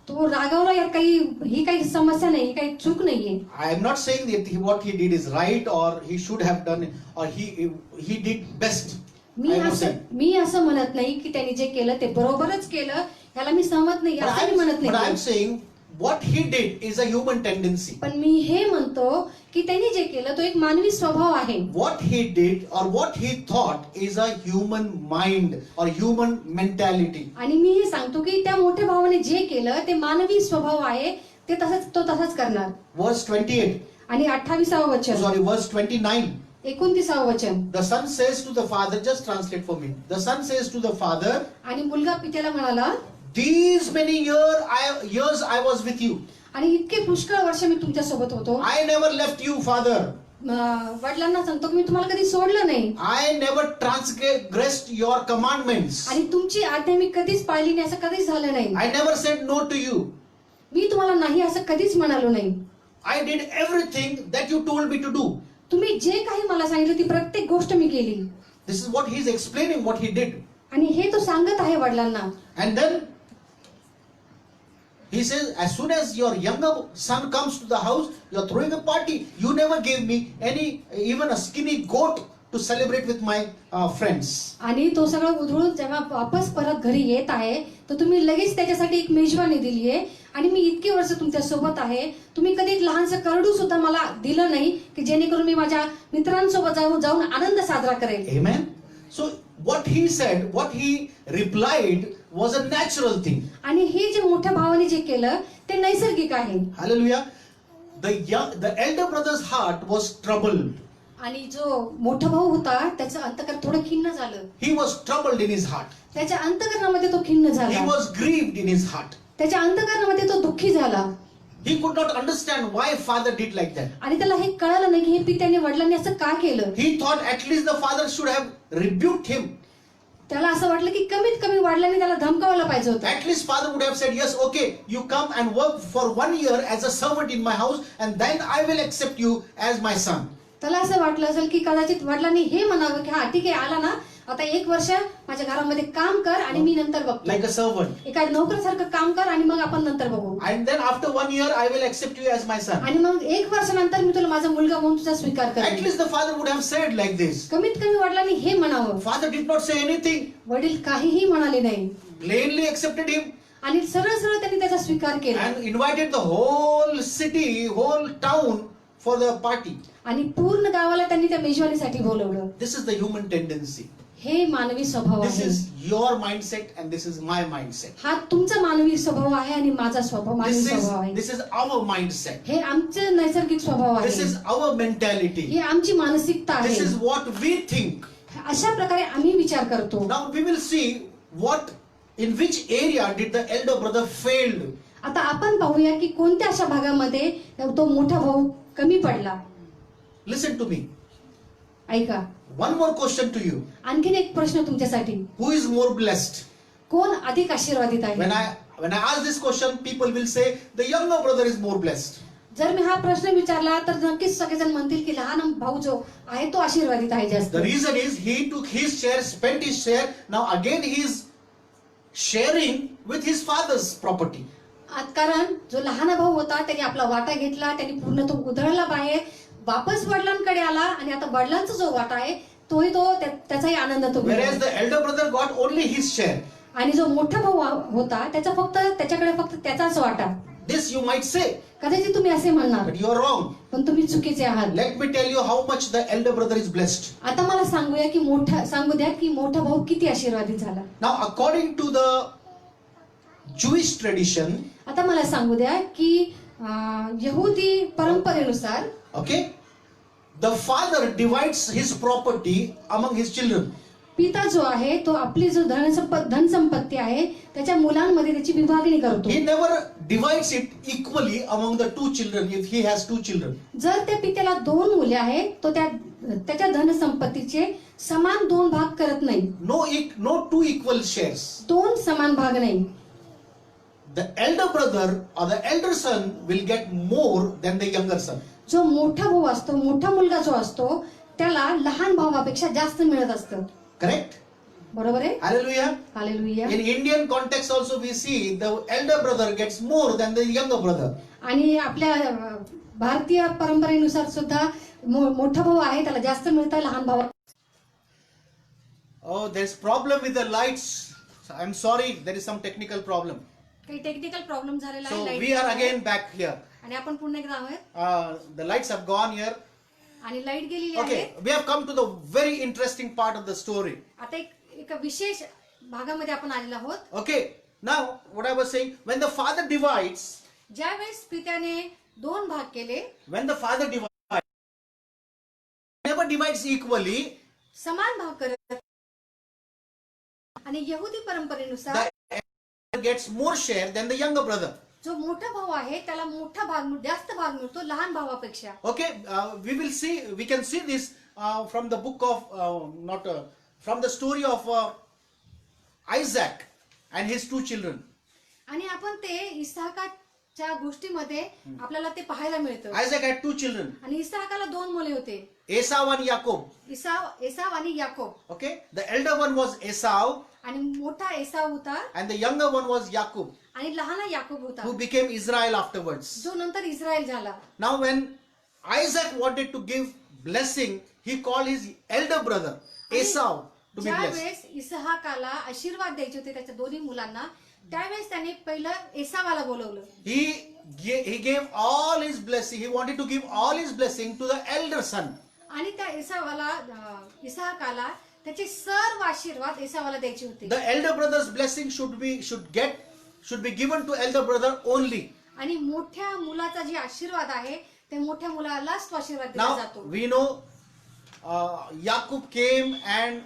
तो रागावला यात ही काही समस्या नाही, ही काही चूक नाहीये. I am not saying that what he did is right or he should have done it or he did best. I am not saying. मी असं म्हणत नाही की त्यांनी जे केलं ते बरोबरच केलं, याला मी सहमत नाही, असं मी म्हणत But I am नाही. saying what he did is a human tendency. पण मी हे म्हणतो की त्यांनी जे केलं तो एक मानवी स्वभाव आहे. What he did or what he thought is a human mind or human mentality. आणि मी हे सांगतो की त्या मोठ्या भावाने जे केलं ते मानवी स्वभाव आहे, ते तो तसंच करणार. Verse 28. आणि 28वे वचन, Sorry, verse 29. 29वे वचन. The son says to the father, just translate for me. The son says to the father, आणि मुलगा पित्याला म्हणाला, these many years I was with you. आणि इतके पुष्कळ वर्ष मी तुमच्या सोबत होतो. I never left you, father. वडिलांना सांगतो की मी तुम्हाला कधी सोडलं नाही. I never transgressed your commandments. आणि तुमची आज्ञा मी कधीच पाळली नाही, असं कधीच झालं नाही. I never said no to you. मी तुम्हाला नाही असं कधीच म्हणालो नाही. I did everything that you told me to do. तुम्ही जे काही मला सांगितलं ती प्रत्येक गोष्ट मी केली. This is what he is explaining what he did. आणि हे तो सांगत आहे वडिलांना. And then he says, as soon as your younger son comes to the house, you are throwing a party. You never gave me even a skinny goat to celebrate with my friends. आणि तो सगळं उधळून जेव्हा वापस परत घरी येत आहे तर तुम्ही लगेच त्याच्यासाठी एक मेजवानी दिली आहे. आणि मी इतकी वर्ष तुमच्या सोबत आहे, तुम्ही कधी एक लहानसं करडू सुद्धा मला दिलं नाही की जेणेकरून मी माझ्या मित्रांसोबत जाऊन आनंद साजरा करेल. Amen. So what he said, what he replied was a natural thing. आणि हे जे मोठ्या भावाने जे केलं ते नैसर्गिक आहे. Hallelujah. The elder brother's heart was troubled. आणि जो मोठा भाऊ होता त्याचं अंतकरण थोडं खिन्न झालं. He was troubled in his heart. त्याच्या अंतकरणामध्ये तो खिन्न He झाला. was grieved in his heart. त्याच्या अंतकरणामध्ये तो दुःखी झाला. He could not understand why father did like that. आणि त्याला हे कळालं नाही की हे पित्याने वडिलांनी असं का केलं. He thought at least the father should have rebuked him. त्याला असं वाटलं की कमीत कमी वडिलांनी त्याला धमकावायला पाहिजे होतं. At least father would have said, yes, okay, you come and work for 1 year as a servant in my house and then I will accept you as my son. त्याला असं वाटलं असेल की कदाचित वडिलांनी हे म्हणावं की हा ठीक आहे, आला ना आता 1 वर्ष माझ्या घरामध्ये काम कर आणि मी नंतर बघतो. Like a servant. एका नोकरासारखं काम कर आणि मग आपण नंतर बघू. And then after 1 year I will accept you as my son. आणि मग 1 वर्षानंतर मी तुला माझा मुलगा म्हणून तुझा स्वीकार At करेन. least the father would have said like this. कमीत कमी वडिलांनी हे म्हणावं. Father did not say anything. वडील काहीही म्हणाले नाही Plainly accepted him आणि सरळ सरळ त्यांनी त्याचा स्वीकार केला. and invited the whole city, whole town for the party. आणि पूर्ण गावाला त्यांनी त्या मेजवानीसाठी बोलवलं. This is the human tendency. हे मानवी स्वभाव This आहे. is your mindset and this is my mindset. हा तुमचा मानवी स्वभाव आहे आणि माझा स्वभाव मानवी स्वभाव आहे. This is our mindset. हे आमचे नैसर्गिक स्वभाव This आहे. is our mentality. ही आमची मानसिकता This आहे. is what we think. अशा प्रकारे आम्ही विचार करतो. Now we will see in which area did the elder brother failed. आता आपण पाहूया की कोणत्या अशा भागामध्ये तो मोठा भाऊ कमी पडला. Listen to me. ऐका, One more question to you. आणखीन एक प्रश्न तुमच्यासाठी. Who is more blessed? कोण अधिक आशीर्वादित आहे? When I ask this question, people will say the younger brother is more blessed. जर मी हा प्रश्न विचारला तर नक्कीच सगळेजण म्हणतील की लहान भाऊ जो आहे तो आशीर्वादित आहे जास्त. The reason is he took his share, spent his share. Now again he is sharing with his father's property. कारण जो लहान भाऊ होता त्याने आपला वाटा घेतला, त्याने पूर्ण तो उधळला बाहेर, वापस वडिलांकडे आला आणि आता वडिलांचा जो वाटा आहे त्याचाही आनंद तो घेतला. Whereas the elder brother got only his share. आणि जो मोठा भाऊ होता त्याच्याकडे फक्त त्याचाच वाटा. This you might say, कदाचित तुम्ही असे म्हणणार, but you are wrong. पण तुम्ही चुकीचे आहात. Let me tell you how much the elder brother is blessed. आता मला सांगू द्या की मोठा भाऊ किती आशीर्वादित झाला. Now according to the Jewish tradition, आता मला सांगू द्या की यहुदी परंपरेनुसार okay, the father divides his property among his children. पिता जो आहे तो आपली जो धनसंपत्ती आहे त्याच्या मुलांमध्ये त्याची विभागणी करतो. He never divides it equally among the 2 children if he has 2 children. जर त्या पित्याला 2 मुले आहेत तो त्याच्या धनसंपत्तीचे समान 2 भाग करत नाही. No 2 equal shares. 2 समान भाग नाही. The elder brother or the elder son will get more than the younger son. जो मोठा भाऊ असतो, मोठा मुलगा जो असतो त्याला लहान भावापेक्षा जास्त मिळत असतं. Correct? बरोबर आहे? Hallelujah. Hallelujah. In Indian context also we see the elder brother gets more than the younger brother. आणि आपल्या भारतीय परंपरेनुसार सुद्धा मोठा भाऊ आहे त्याला जास्त मिळतं, लहान भाऊ. Oh, there's problem with the lights. I'm sorry, there is some technical problem. काही टेक्निकल प्रॉब्लेम झालेला So आहे. we are again back here. आणि आपण पुन्हा एकदा आहोत The lights have gone here. आणि लाईट गेलेली Okay, आहे. we have come to the very interesting part of the story. आता एक विशेष भागामध्ये आपण आलेलो आहोत. Okay, now what I was saying, when the father divides, ज्यावेळेस पित्याने 2 भाग केले, when the father divides, never divides equally. समान भाग करत. आणि यहुदी परंपरेनुसार The elder gets more share than the younger brother. जो मोठा भाऊ आहे त्याला जास्त भाग मिळतो लहान भावापेक्षा. Okay, we can see this from the book of from the story of Isaac and his 2 children. आणि आपण ते इसाकाच्या गोष्टीमध्ये आपल्याला ते पाहायला मिळतं. Isaac had 2 children, आणि इसाकाला 2 मुले होते, Esau and Jacob. एसाव आणि Yakob. Okay, the elder one was Esau आणि मोठा एसाव होता and the younger one was Jacob, आणि लहान याकोब होता, who became Israel afterwards. जो नंतर इस्रायल झाला. Now when Isaac wanted to give blessing, he called his elder brother Esau to be ज्या blessed. वेळेस इसहाकाला आशीर्वाद द्यायचे होते त्याच्या दोन्ही मुलांना, त्यावेळेस त्याने पहिलं एसावाला बोलवलं. He gave all his blessing. He wanted to give all his blessing to the elder son. आणि त्या इसहाकाला त्याचे सर्व आशीर्वाद एसावाला द्यायचे होते. The elder brother's blessing should be given to elder brother only. आणि मोठ्या मुलाचा जे आशीर्वाद आहे ते मोठ्या मुलालाच तो आशीर्वाद दिला Now जातो. we know Jacob came and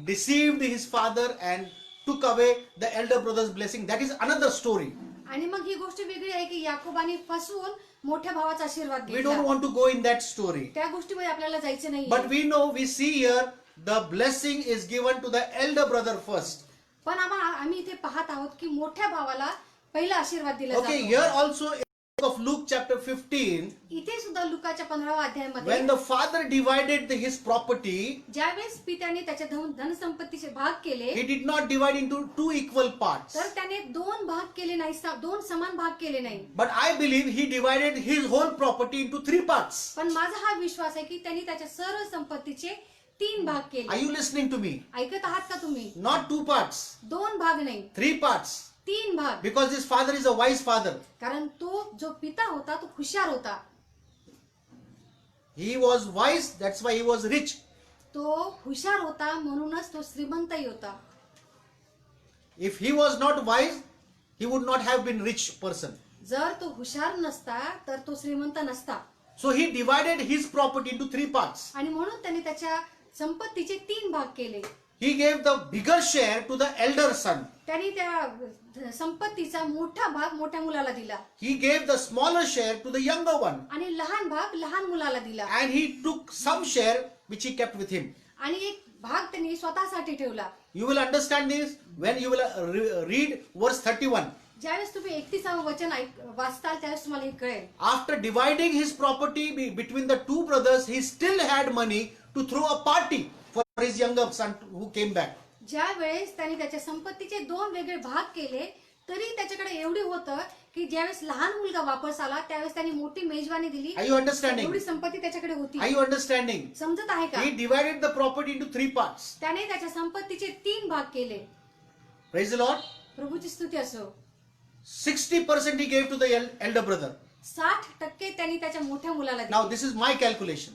deceived his father and took away the elder brother's blessing. That is another story. आणि मग ही गोष्ट वेगळी आहे की याकोबाने फसवून मोठ्या भावाचा आशीर्वाद We don't घेतला. want to go in that story. त्या गोष्टीमध्ये आपल्याला जायचं नाही. But we see here the blessing is given to the elder brother first. पण आम्ही इथे पाहत आहोत की मोठ्या भावाला पहिला आशीर्वाद दिला Okay, जातो. here also in the book of Luke chapter 15, इथे सुद्धा लुकाच्या 15व्या अध्यायामध्ये when the father divided his property, ज्यावेळेस पित्याने त्याच्या धनसंपत्तीचे भाग केले, he did not divide into two equal parts. तर त्याने दोन भाग केले नाही, दोन समान भाग केले नाही. But I believe he divided his whole property into three parts. पण माझा हा विश्वास आहे की त्यांनी त्याच्या सर्व संपत्तीचे तीन भाग Are केले. you listening to me? ऐकत आहात का तुम्ही? Not two parts, दोन भाग नाही, three parts. तीन भाग. Because this father is a wise father. कारण तो जो पिता होता तो हुशार होता. He was wise, that's why he was rich. तो हुशार होता म्हणूनच तो श्रीमंतही होता. If he was not wise, he would not have been rich person. जर तो हुशार नसता तर तो श्रीमंत नसता. So he divided his property into three parts. आणि म्हणून त्याने त्याच्या संपत्तीचे तीन भाग केले. He gave the bigger share to the elder son. त्यांनी त्या संपत्तीचा मोठा भाग मोठ्या मुलाला दिला. He gave the smaller share to the younger one. आणि लहान भाग लहान मुलाला दिला. And he took some share which he kept with him. आणि एक भाग त्यांनी स्वतःसाठी ठेवला. You will understand this when you will read verse 31. ज्यावेळेस तुम्ही 31वे वचन वाचताल त्यावेळेस तुम्हाला हे कळेल. After dividing his property between the two brothers, he still had money to throw a party for his younger son who came back. ज्यावेळेस त्यांनी त्याच्या संपत्तीचे दोन वेगळे भाग केले तरी त्याच्याकडे एवढे होतं की ज्यावेळेस लहान मुलगा वापस आला त्यावेळेस त्यांनी मोठी मेजवानी दिली. Are you understanding? एवढी संपत्ती त्याच्याकडे होती. Are you understanding? समजत आहे का? He divided the property into three parts. त्याने त्याच्या संपत्तीचे तीन भाग केले. Praise the Lord. प्रभूची स्तुती असो. 60% he gave to the elder brother. 60% त्यांनी त्याच्या मोठ्या मुलाला दिले. Now this is my calculation.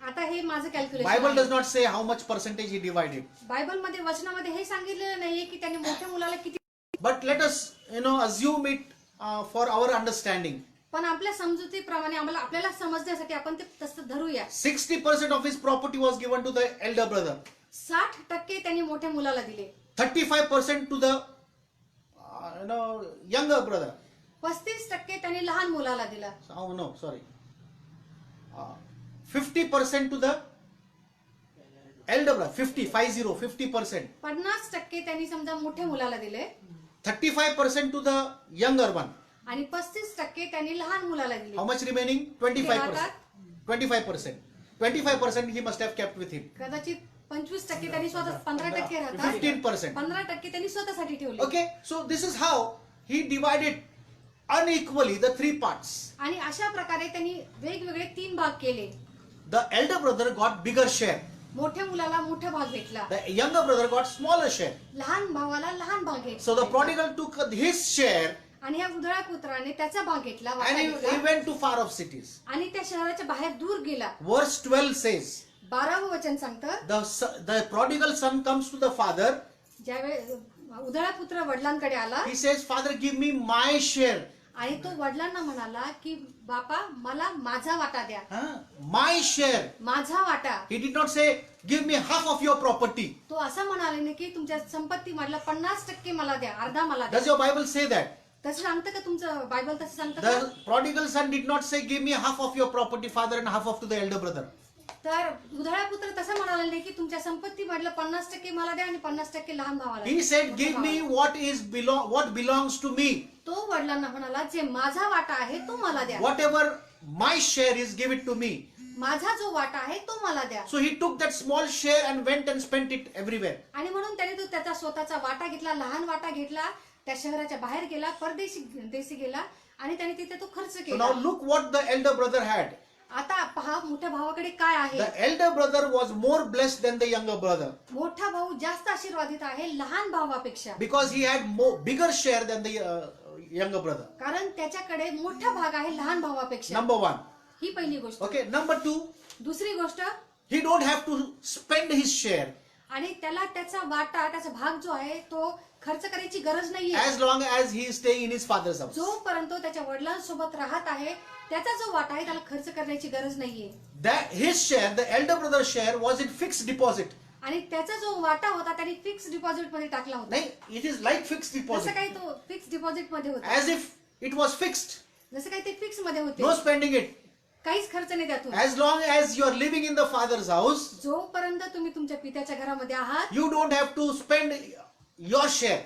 आता हे माझं कॅल्क्युलेशन Bible does आहे. not say how much percentage he divided. Bible मध्ये वचनामध्ये हे सांगितलेलं नाहीये की त्याने मोठ्या मुलाला किती. But let us assume it for our understanding. पण आपल्या समजुतीप्रमाणे आपल्याला समजण्यासाठी आपण ते तसं धरूया. 60% of his property was given to the elder brother. 60% त्यांनी मोठ्या मुलाला दिले. 35% to the younger brother. 35% त्यांनी लहान मुलाला दिला. Oh no, sorry. 50% to the elder brother. 50%. 50% त्यांनी समजा मोठ्या मुलाला दिले. 35% to the younger one. आणि 35% त्यांनी लहान मुलाला दिले. How much remaining? 25%. 25%. 25% he must have kept with him. कदाचित 25% त्यांनी स्वतः 15% राहतात. 15%. 15% त्यांनी स्वतःसाठी ठेवले. Okay, so this is how he divided unequally the three parts. आणि अशा प्रकारे त्यांनी वेगवेगळे तीन भाग केले. The elder brother got bigger share. मोठ्या मुलाला मोठा भाग भेटला. The younger brother got smaller share. लहान भावाला लहान भाग घेतला. So the prodigal took his share आणि या उधळ्या पुत्राने त्याचा भाग घेतला. वाटा and he घेतला. went to far off cities. आणि त्या शहराच्या बाहेर दूर गेला. Verse 12 says, 12वे वचन सांगतं, the prodigal son comes to the father. ज्यावेळेस उधळा पुत्र वडिलांकडे आला He says, Father, give me my share. आणि तो वडिलांना म्हणाला की बापा मला माझा वाटा द्या. My share. माझा वाटा. He did not say, give me half of your property. तो असं म्हणाले नाही की तुमच्या संपत्ती मधला 50% मला द्या, अर्धा मला द्या. Does your Bible say that? तसं सांगतं का तुमचं बायबल तसं सांगतं The का? prodigal son did not say, give me half of your property, father, and half of to the elder brother. तर उधळा पुत्र तसं म्हणाला नाही की तुमच्या संपत्ती मधलं 50% मला द्या आणि 50% लहान भावाला He द्या. said, give me what belongs to me. तो वडिलांना म्हणाला जे माझा वाटा आहे तो मला द्या. Whatever my share is, give it to me. माझा जो वाटा आहे तो मला द्या. So he took that small share and went and spent it everywhere. आणि म्हणून त्याने तो त्याचा स्वतःचा वाटा घेतला, लहान वाटा घेतला, त्या शहराच्या बाहेर गेला, परदेशी गेला आणि त्याने तिथे तो खर्च So केला. now look what the elder brother had. आता पहा मोठ्या भावाकडे काय आहे. The elder brother was more blessed than the younger brother मोठा भाऊ जास्त आशीर्वादित आहे लहान भावापेक्षा, because he had bigger share than the younger brother. कारण त्याच्याकडे मोठा भाग आहे लहान भावापेक्षा. Number one. ही पहिली गोष्ट. Okay. Number two, दुसरी गोष्ट, he don't have to spend his share आणि त्याला त्याचा वाटा, त्याचा भाग जो आहे तो खर्च करायची गरज नाहीये. as long as he is staying in his father's house. जोपर्यंत त्याच्या वडिलांसोबत राहत आहे त्याचा जो वाटा आहे त्याला खर्च करण्याची गरज नाहीये. That his share, the elder brother's share, was in fixed deposit. आणि त्याचा जो वाटा होता त्याने फिक्स डिपॉझिट मध्ये टाकला होता. नाही, it is like fixed जसं deposit, काही तो फिक्स डिपॉझिट मध्ये होता, as if it was fixed. जसं काही ते फिक्स मध्ये होते, No spending it. काहीच खर्च नाही त्यातून. As long as you are living in the father's house, जोपर्यंत तुम्ही तुमच्या पित्याच्या घरामध्ये आहात, you don't have to spend your share.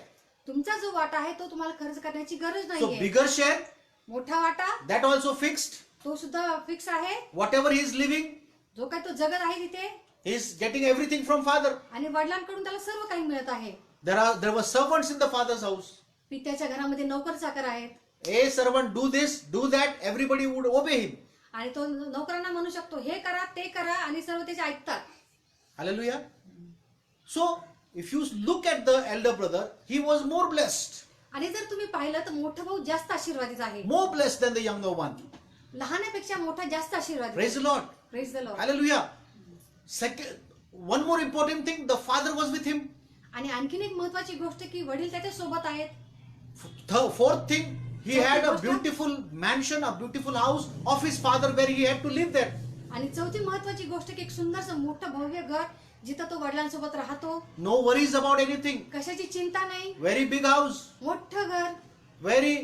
तुमचा जो वाटा आहे तो तुम्हाला खर्च करण्याची गरज So नाहीये. bigger share, मोठा वाटा that also fixed. तो सुद्धा फिक्स आहे. Whatever he is living, जो काही तो जगत आहे तिथे, he is getting everything from father. आणि वडिलांकडून त्याला सर्व काही मिळत आहे. There were servants in the father's house. पित्याच्या घरामध्ये नोकर चाकर आहेत, A servant do this, do that, everybody would obey him. आणि तो नोकरांना म्हणू शकतो हे करा ते करा, आणि सर्व त्याचे ऐकतात. Hallelujah. So if you look at the elder brother, he was more blessed, आणि जर तुम्ही पाहिलं तर मोठा भाऊ जास्त आशीर्वादित आहे. more blessed than the younger one. लहानापेक्षा मोठा जास्त आशीर्वादित. Praise the Lord. Praise the Lord. Hallelujah. Second, one more important thing, the father was with him. आणि आणखीन एक महत्वाची गोष्ट की वडील त्याच्या सोबत आहेत. Fourth thing, he had a beautiful mansion, a beautiful house of his father where he had to live there. आणि चौथी महत्वाची गोष्ट की एक सुंदरसं मोठं भव्य घर जिथं तो वडिलांसोबत राहतो. No worries about anything. कशाची चिंता नाही. Very big house, मोठं घर, very,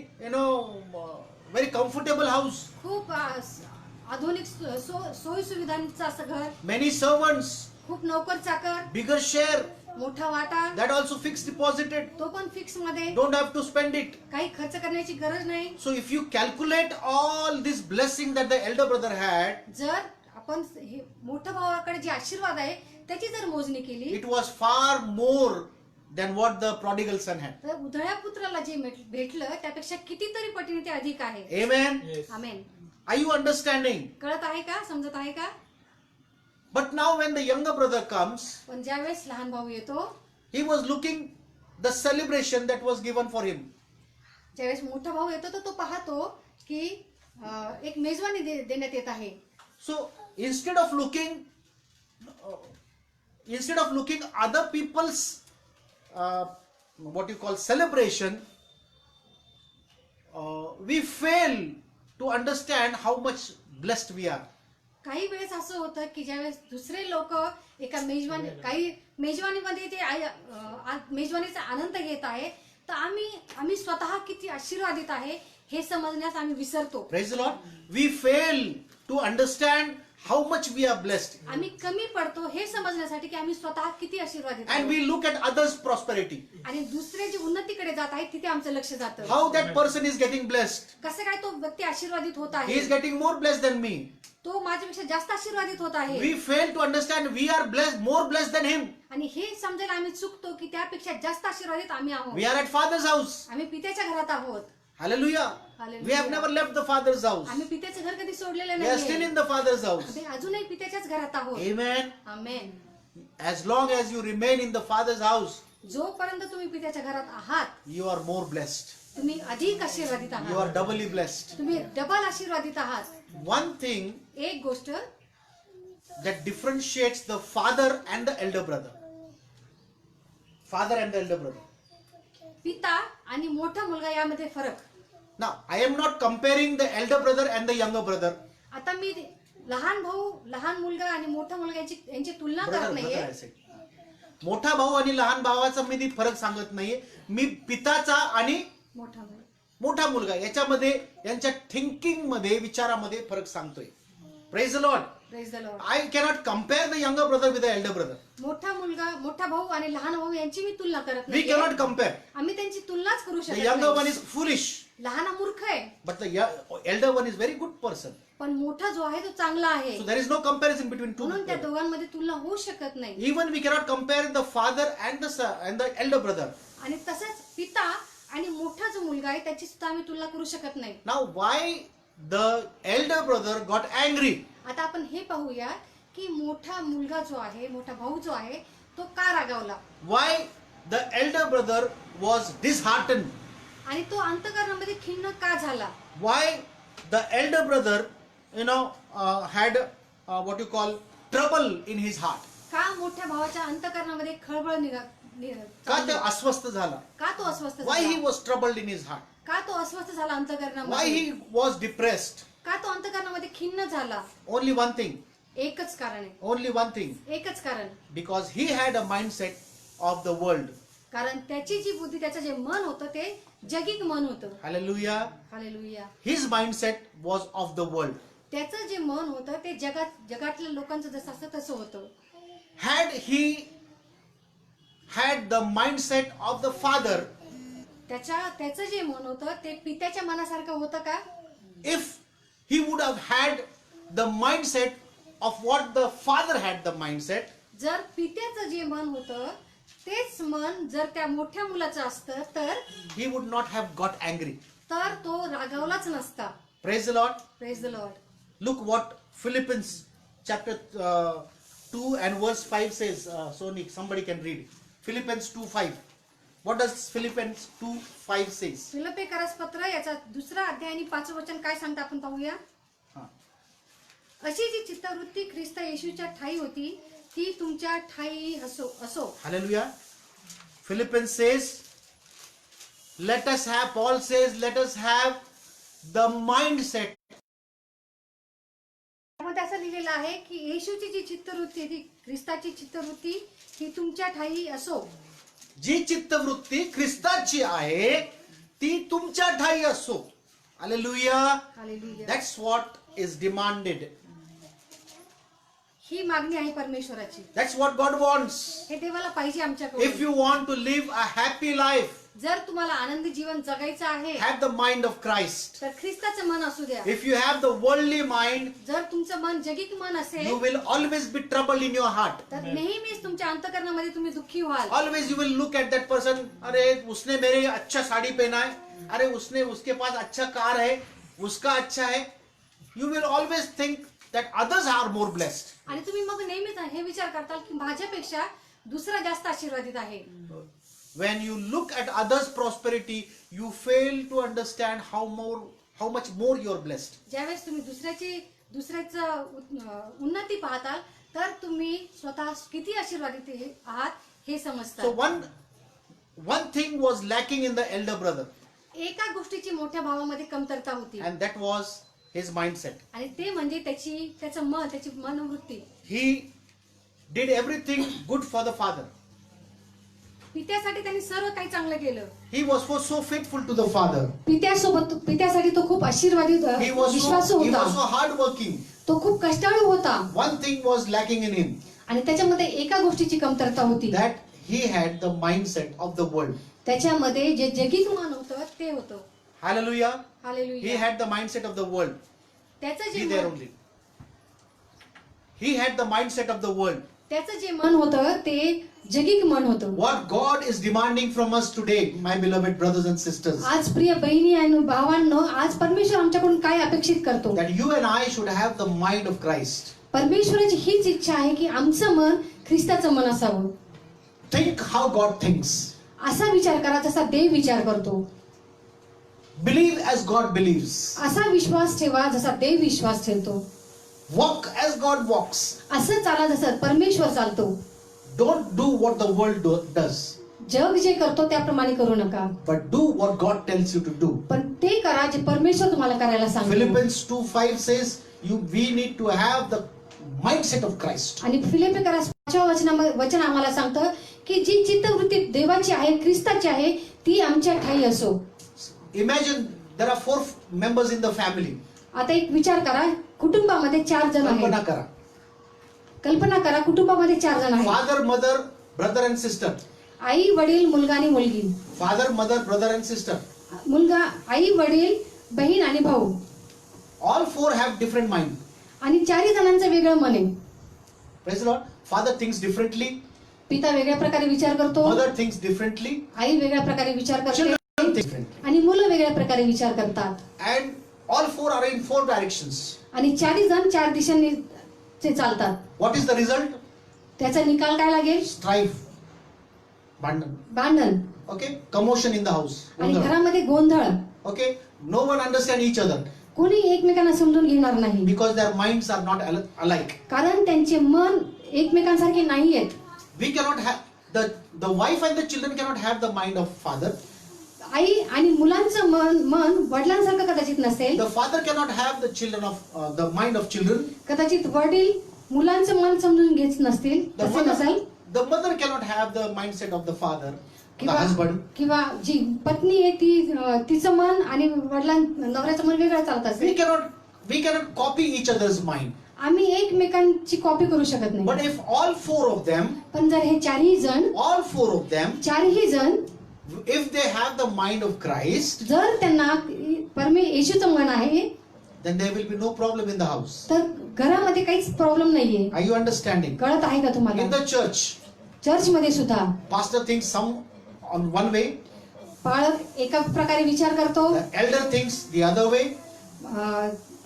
very comfortable house. खूप आधुनिक सोयी सुविधांचं असं घर, Many servants, खूप नोकर चाकर, bigger share, मोठा वाटा, that also fixed deposited. तो पण फिक्स मध्ये, Don't have to spend it. काही खर्च करण्याची गरज नाही. So if you calculate all this blessing that the elder brother had, जर आपण हे मोठ्या भावाकडे जे आशीर्वाद आहे त्याची जर मोजणी केली it was far more than what the prodigal son had. तर उधळ्या पुत्राला जे भेटलं त्यापेक्षा कितीतरी पटीने ते अधिक आहे. Amen. Amen. Are you understanding? कळत आहे का, समजत आहे का? But now when the younger brother comes, पण ज्यावेळेस लहान भाऊ येतो, he was looking the celebration that was given for him. ज्यावेळेस मोठा भाऊ येतो तर तो पाहतो की एक मेजवानी देण्यात येत आहे. So instead of looking other people's what you call celebration, we fail to understand how much blessed we are. काही वेळेस असं होतं की ज्यावेळेस दुसरे लोक एका काही मेजवानीमध्ये ते मेजवानीचा आनंद घेत आहे, तर आम्ही स्वतः किती आशीर्वादित आहे हे समजण्यास आम्ही विसरतो. Praise the Lord. We fail to understand how much we are blessed. आम्ही कमी पडतो हे समजण्यासाठी की आम्ही स्वतः किती आशीर्वादित And आहोत. we look at others' prosperity. आणि दुसरे जे उन्नतीकडे जात आहेत तिथे आमचं लक्ष जातं. How that person is getting blessed. कसं काय तो व्यक्ती आशीर्वादित होत He आहे, is getting more blessed than me. तो माझ्यापेक्षा जास्त आशीर्वादित होत आहे. We fail to understand we are blessed, more blessed than him. आणि हे समजायला आम्ही चुकतो की त्यापेक्षा जास्त आशीर्वादित आम्ही आहोत. We are at Father's house. आम्ही पित्याच्या घरात आहोत. Hallelujah. Hallelujah. We have never left the Father's house. आम्ही पित्याचं घर कधी सोडलेलं We are still नाही. in the Father's house. आम्ही अजूनही पित्याच्याच घरात आहोत. Amen. Amen. As long as you remain in the Father's house, जोपर्यंत तुम्ही पित्याच्या घरात आहात, you are more blessed. तुम्ही अधिक आशीर्वादित You आहात. are doubly blessed. तुम्ही डबल आशीर्वादित आहात. One thing एक गोष्ट that differentiates the father and the elder brother. Father and the elder brother. पिता आणि मोठा मुलगा यामध्ये फरक. Now, I am not comparing the elder brother and the younger brother. आता मी लहान भाऊ, लहान मुलगा आणि मोठा मुलगा यांची तुलना करत Brother, नाहीये. I said. मोठा भाऊ आणि लहान भावाचा मी फरक सांगत नाहीये. मी पिताचा आणि मोठा मुलगा, मोठा मुलगा याच्यामध्ये, यांच्या थिंकिंग मध्ये, विचारामध्ये फरक सांगतोय. Praise the Lord. Praise the Lord. I cannot compare the younger brother with the elder brother. मोठा मुलगा, मोठा भाऊ आणि लहान भाऊ यांची मी तुलना करत We नाही. cannot compare. आम्ही त्यांची तुलनाच करू The शकत younger one नाही. is foolish, लहान मूर्ख आहे, but the elder one is very good person. पण मोठा जो आहे तो चांगला आहे. So there is no comparison between two. म्हणून त्या दोघांमध्ये तुलना होऊ शकत नाही. Even we cannot compare the father and the elder brother. आणि तसंच पिता आणि मोठा जो मुलगा आहे त्याची सुद्धा आम्ही तुलना करू शकत नाही. Now why the elder brother got angry. आता आपण हे पाहूया की मोठा मुलगा जो आहे, मोठा भाऊ जो आहे, तो का रागावला Why the elder brother was disheartened? आणि तो अंतःकरणामध्ये खिन्न का झाला? Why the elder brother, had what you call trouble in his heart? का मोठ्या भावाच्या अंतःकरणामध्ये खळबळ का ते अस्वस्थ झाला? का तो अस्वस्थ Why he झाला? was troubled in his heart? का तो अस्वस्थ झाला Why अंतःकरणामध्ये? he was depressed? का तो अंतःकरणामध्ये खिन्न झाला? Only one thing. एकच कारण आहे, Only one thing. एकच कारण. Because he had a mindset of the world. कारण त्याची जी बुद्धी, त्याचं जे मन होतं ते जगिक मन होतं. Hallelujah. Hallelujah. His mindset was of the world. त्याचं जे मन होतं ते जगातल्या लोकांचं जसं असतं तसं होतं. Had he had the mindset of the father, त्याचं जे मन होतं ते पित्याच्या मनासारखं होतं का? if he would have had the mindset of what the father had the mindset, जर पित्याचं जे मन होतं तेच मन जर त्या मोठ्या मुलाचं असतं तर he would not have got angry. तो रागावलाच नसता. Praise the Lord. Praise the Lord. Look what Philippians chapter 2 and verse 5 says. Sonik, somebody can read. Philippians 2:5. What does Philippians 2:5 says? फिलिप्पियकरास पत्र याचा 2रा अध्याय आणि 5वं वचन काय सांगतं आपण पाहूया. हा. अशी जी चित्तवृत्ती ख्रिस्त येशूच्या ठाई होती ती तुमच्या ठाई असो. Hallelujah. Philippians says, let us have, Paul says, let us have the mindset. त्यामध्ये असं लिहिलेलं आहे की येशूची जी चित्तवृत्ती, ती ख्रिस्ताची चित्तवृत्ती ही तुमच्या ठाई असो. जी चित्तवृत्ती ख्रिस्ताची आहे ती तुमच्या ठाई असो. Hallelujah. Hallelujah. That's what is demanded. ही मागणी आहे परमेश्वराची. That's what God wants. हे देवाला पाहिजे If आमच्याकडून. you want to live a happy life, जर तुम्हाला आनंदी जीवन जगायचं आहे have the mind of Christ. तर ख्रिस्ताचं मन असू द्या. If you have the worldly mind, जर तुमचं मन जगिक मन you असेल will always be troubled in your heart. तर नेहमीच तुमच्या अंतःकरणामध्ये तुम्ही दुःखी व्हाल. Always you will look at that person. अरे उसने मेरे अच्छा साड़ी पहना है. अरे उसने उसके पास अच्छा कार है. उसका अच्छा है. You will always think that others are more blessed. आणि तुम्ही मग नेहमीच हे विचार करताल की माझ्यापेक्षा दुसरा जास्त आशीर्वादित आहे. When you look at others' prosperity, you fail to understand how much more you are blessed. ज्यावेळेस तुम्ही दुसऱ्याचं उन्नती पाहताल तर तुम्ही स्वतः किती आशीर्वादित आहात हे So समजतात. one thing was lacking in the elder brother, एका गोष्टीची मोठ्या भावामध्ये कमतरता होती and that was his mindset. आणि ते म्हणजे त्याची मनोवृत्ती. He did everything good for the father. पित्यासाठी त्यांनी सर्व काही चांगलं केलं. He was so faithful to the father. पित्यासाठी तो खूप आशीर्वादित He was विश्वासू so होता. hard working. तो खूप कष्टाळू होता. One thing was lacking in him, आणि त्याच्यामध्ये एका गोष्टीची कमतरता होती. that he had the mindset of the world. त्याच्यामध्ये जे जगिक मन होतं ते होतं. Hallelujah. He hallelujah. had the mindset of the world. त्याचं Be जे there मन only. He had the mindset of the world. त्याचं जे मन होतं ते जगिक मन होतं. What God is demanding from us today, my beloved brothers and sisters, आज प्रिय बहिणी आणि भावांनो, आज परमेश्वर आमच्याकडून काय अपेक्षित करतो? that you and I should have the mind of Christ. परमेश्वराची हीच इच्छा आहे की आमचं मन ख्रिस्ताचं मन असावं. Think how God thinks. असा विचार करा जसा देव विचार करतो. Believe as God believes. असा विश्वास ठेवा जसा देव विश्वास ठेवतो. Walk as God walks. असं चाला जसं परमेश्वर चालतो. Don't do what the world does, जग जे करतो त्याप्रमाणे करू नका, but do what God tells you to do. पण ते करा जे परमेश्वर तुम्हाला करायला सांगतो. Philippians 2:5 says, we need to have the mindset of Christ. आणि फिलिप्पियकरास 5 वचन आम्हाला सांगतं की जी चित्तवृत्ती देवाची आहे, ख्रिस्ताची आहे, ती आमच्या ठाई असो. Imagine there are 4 members in the family. आता एक विचार करा, कुटुंबामध्ये 4 जण कल्पना आहेत. करा. कल्पना करा, कुटुंबामध्ये 4 जण आहेत. Father, mother, brother and sister. आई, वडील, मुलगा आणि मुलगी. Father, mother, brother and sister. मुलगा, आई, वडील, बहीण आणि भाऊ. All 4 have different mind. आणि 4 जणांचं वेगळं मन आहे. Praise the Lord. Father thinks differently. पिता वेगळ्या प्रकारे विचार करतो. Mother thinks differently. आई वेगळ्या प्रकारे विचार करते. Children think differently. आणि मुलं वेगळ्या प्रकारे विचार करतात. And All four are in four directions. आणि चारही जण चार दिशांनी ते चालतात. What is the result? त्याचा निकाल काय लागेल? Strife, भांडण. भांडण Okay, commotion in the house. आणि घरामध्ये गोंधळ. Okay, no one understand each other कोणी एकमेकांना समजून घेणार नाही, because their minds are not alike. कारण त्यांचे मन एकमेकांसारखे नाही आहेत. We cannot have the wife and the children cannot have the mind of father. आई आणि मुलांचं मन वडिलांसारखं कदाचित नसेल. The father cannot have the children of the mind of children. कदाचित वडील मुलांचं मन समजून घेत नसतील, तसे नसेल. The mother cannot have the mindset of the father, the husband. किंवा जी पत्नी आहे ती तिचं मन आणि नवऱ्याचं मन वेगळं चालत असेल. We cannot copy each other's mind. आम्ही एकमेकांची कॉपी करू शकत नाही. But if all four of them, पण जर हे चारही जण if they have the mind of Christ, जर त्यांना येशूचं मन आहे, then there will be no problem in the house. तर घरामध्ये काहीच प्रॉब्लेम नाहीये. Are you understanding? कळत आहे का In तुम्हाला? the church, चर्चमध्ये सुद्धा pastor thinks some on one way, पाळक एका प्रकारे विचार करतो, the elder thinks the other way,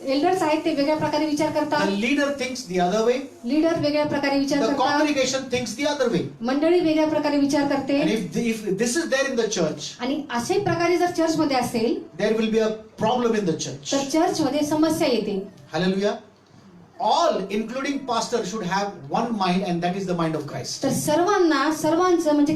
elders आहेत ते वेगळ्या प्रकारे विचार the करतात, leader thinks the other way, leader वेगळ्या प्रकारे विचार the करतात, congregation thinks the other way. मंडळी वेगळ्या प्रकारे विचार करते. And if this is there in the church, आणि अशा प्रकारे जर चर्चमध्ये असेल there will be a problem in the church. तर चर्चमध्ये समस्या येते. Hallelujah. All, including pastor, should have one mind, and that is the mind of Christ. तर सर्वांचं म्हणजे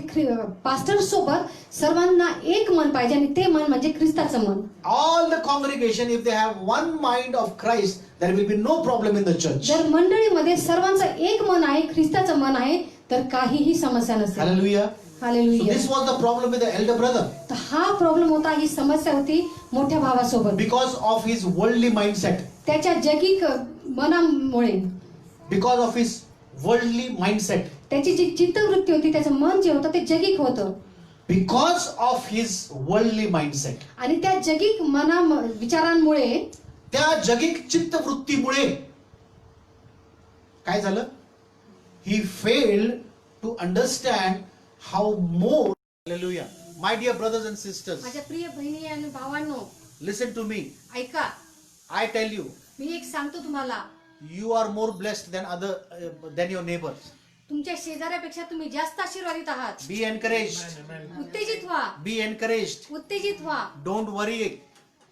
पास्टर सोबत सर्वांना एक मन पाहिजे आणि ते मन म्हणजे ख्रिस्ताचं मन. All the congregation, if they have one mind of Christ, there will be no problem in the church. जर मंडळीमध्ये सर्वांचं एक मन आहे, ख्रिस्ताचं मन आहे, तर काहीही समस्या नसेल. Hallelujah. So hallelujah. this was the problem with the elder brother तर हा प्रॉब्लेम होता, ही समस्या होती मोठ्या भावासोबत because of his worldly mindset, त्याच्या जगिक मनामुळे. because of his worldly mindset, त्याची जी चित्तवृत्ती होती, त्याचं मन जे होतं ते जगिक होतं. because of his worldly mindset. आणि त्या जगिक विचारांमुळे, त्या जगिक चित्तवृत्तीमुळे काय झालं? He failed to understand how more. Hallelujah. My dear brothers and sisters, माझ्या प्रिय बहिणी आणि भावांनो, listen to me. ऐका, I tell you, मी एक सांगतो तुम्हाला, you are more blessed than your neighbors. तुमच्या शेजाऱ्यापेक्षा तुम्ही जास्त आशीर्वादित आहात. Be encouraged. उत्तेजित व्हा, Be encouraged. उत्तेजित व्हा. Don't worry.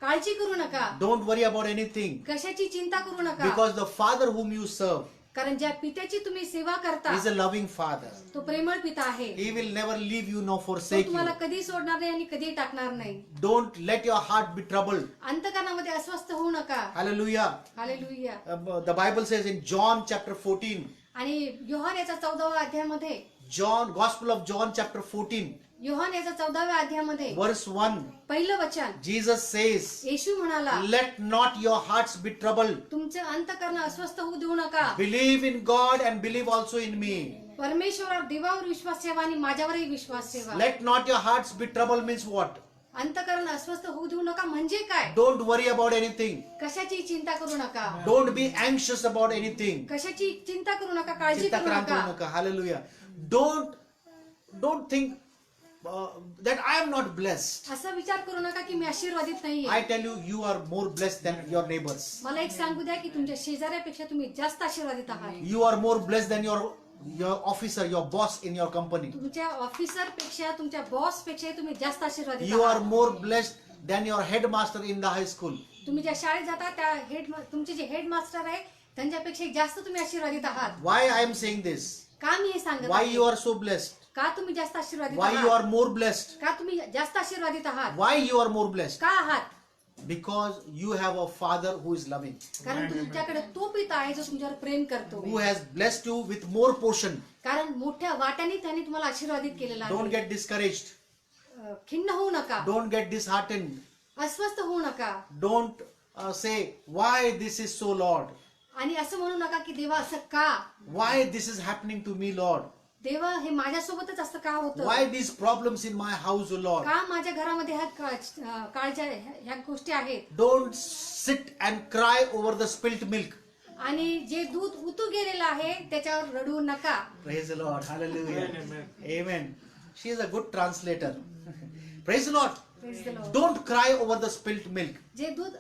काळजी करू नका, Don't worry about anything. कशाची चिंता करू नका. Because the Father whom you serve कारण ज्या पित्याची तुम्ही सेवा करता is a loving Father. तो प्रेमळ पिता आहे. He will never leave you nor तो forsake you. तुम्हाला कधी सोडणार नाही आणि कधी टाकणार नाही. Don't let your heart be troubled. अंतकरणामध्ये अस्वस्थ होऊ नका. Hallelujah. Hallelujah. The Bible says in John chapter 14, आणि योहान याचा 14व्या अध्यायामध्ये, Gospel of John chapter 14, Yohan याचा 14व्या अध्यायामध्ये verse 1, पहिलं वचन, Jesus says, येशू म्हणाला, let not your hearts be troubled. तुमचे अंतकरण अस्वस्थ होऊ देऊ नका. Believe in God and believe also in me. परमेश्वरावर, देवावर विश्वास ठेवा आणि माझ्यावरही विश्वास ठेवा. Let not your hearts be troubled means what? अंतकरण अस्वस्थ होऊ देऊ नका म्हणजे काय? Don't worry about anything. कशाची चिंता करू नका. Don't be anxious about anything. कशाची चिंता करू नका, काळजी चिंता करू क्रांत होऊ नका. नका. Hallelujah. Don't think that I am not blessed. असा विचार करू नका की मी आशीर्वादित नाहीये. I tell you, you are more blessed than your neighbors. मला एक सांगू द्या की तुमच्या शेजाऱ्यापेक्षा तुम्ही जास्त आशीर्वादित आहात. You are more blessed than your officer, your boss in your company. तुमच्या ऑफिसर पेक्षा, तुमच्या बॉस पेक्षा तुम्ही जास्त आशीर्वादित You are आहात. more blessed than your headmaster in the high school. तुम्ही ज्या शाळेत जाता त्या तुमचे जे हेडमास्टर आहे त्यांच्यापेक्षा जास्त तुम्ही आशीर्वादित आहात. Why I am saying this? का मी हे सांगत Why आहे? you are so blessed? का तुम्ही जास्त आशीर्वादित Why you आहात? are more blessed? का तुम्ही जास्त आशीर्वादित आहात? Why you are more blessed? का आहात? Because you have a father who is loving, कारण तुमच्याकडे तो पिता आहे जो तुमच्यावर प्रेम करतो. who has blessed you with more portion. कारण मोठ्या वाट्याने त्याने तुम्हाला आशीर्वादित केलेला आहे. Don't get discouraged. खिन्न होऊ नका, Don't get disheartened. अस्वस्थ होऊ नका. Don't say, why this is so, Lord? आणि असं म्हणू नका की देवा असं का? Why this is happening to me, Lord? देवा हे माझ्यासोबतच असं का होतं? Why these problems in my house, O Lord? का माझ्या घरामध्ये ह्या गोष्टी आहेत? Don't sit and cry over the spilt milk. आणि जे दूध उतू गेलेलं आहे त्याच्यावर रडू नका. Praise the Lord. Hallelujah. Amen. She is a good translator. Praise the Lord. Praise the Lord. Don't cry over the spilt milk. जे दूध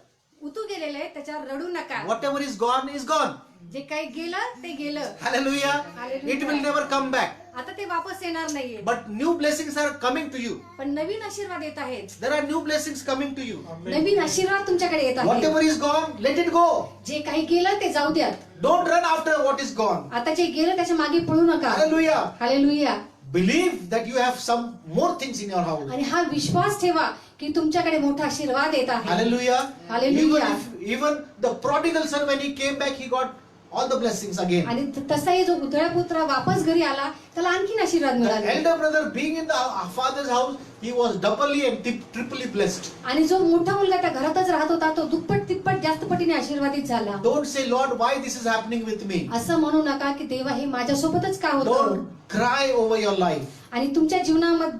उतू गेलेले त्याच्यावर रडू नका. Whatever is gone is gone. जे काही गेलं ते गेलं. Hallelujah. Hallelujah. It will never come back. आता ते वापस येणार नाहीये. But new blessings are coming to you. पण नवीन आशीर्वाद येत आहेत. There are new blessings coming to you. नवीन आशीर्वाद तुमच्याकडे येत आहेत. Whatever is gone, let it go. जे काही गेलं ते जाऊ द्यात. Don't run after what is gone. आता जे गेलं त्याच्या मागे पळू नका. Hallelujah. Hallelujah. Believe that you have some more things in your house. आणि हा विश्वास ठेवा की तुमच्याकडे मोठा आशीर्वाद येत आहे. Hallelujah. Hallelujah. Even the prodigal son, when he came back, he got all the blessings again. आणि तसाही जो उधळा पुत्र वापस घरी आला त्याला आणखीन आशीर्वाद The मिळाला. elder brother, being in the father's house, he was doubly and triply blessed. आणि जो मोठा मुलगा त्या घरातच राहत होता तो दुप्पट तिप्पट जास्त पटीने आशीर्वादित झाला. Don't say, Lord, why this is happening with me? असं म्हणू नका की देवा हे माझ्यासोबतच का होतं. Don't cry over your life. आणि तुमच्या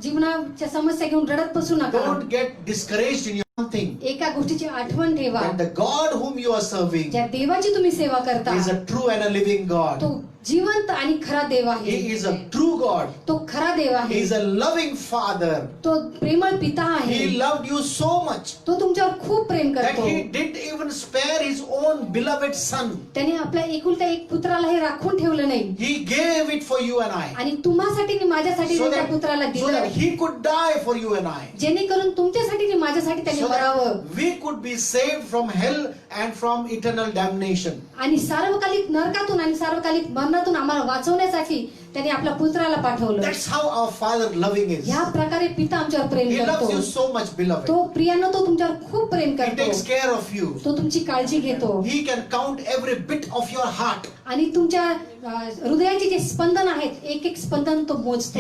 जीवनाच्या समस्या घेऊन रडत बसू नका. Don't get discouraged in your thing. एका गोष्टीची आठवण ठेवा. That the God whom you are serving ज्या देवाची तुम्ही सेवा करता is a true and a living God. तो जिवंत आणि खरा देव आहे. He is a true God. तो खरा देव He आहे. is a loving Father. तो प्रेमळ पिता आहे. He loved you so much तो तुमच्यावर खूप प्रेम that करतो. he didn't even spare his own beloved son. त्याने आपल्या एकुलत्या एक पुत्राला हे राखून ठेवलं नाही. He gave it for you and I. आणि तुम्हासाठी आणि माझ्यासाठी So त्या that, पुत्राला so दिलं that he could die for you and I. जेणेकरून तुमच्यासाठी आणि माझ्यासाठी त्याने So मरावं that we could be saved from hell and from eternal damnation. आणि सार्वकालिक नरकातून आणि सार्वकालिक मरणातून आम्हाला वाचवण्यासाठी त्याने आपल्या पुत्राला पाठवलं. That's how our Father loving is. ह्या प्रकारे पिता आमच्यावर प्रेम He loves you करतो. so much, beloved. तो प्रियानं तो तुमच्यावर खूप प्रेम He करतो. takes care of you. तो तुमची काळजी घेतो. He can count every bit of your heart. आणि तुमच्या हृदयाचे जे स्पंदन आहेत एक एक स्पंदन तो मोजतो.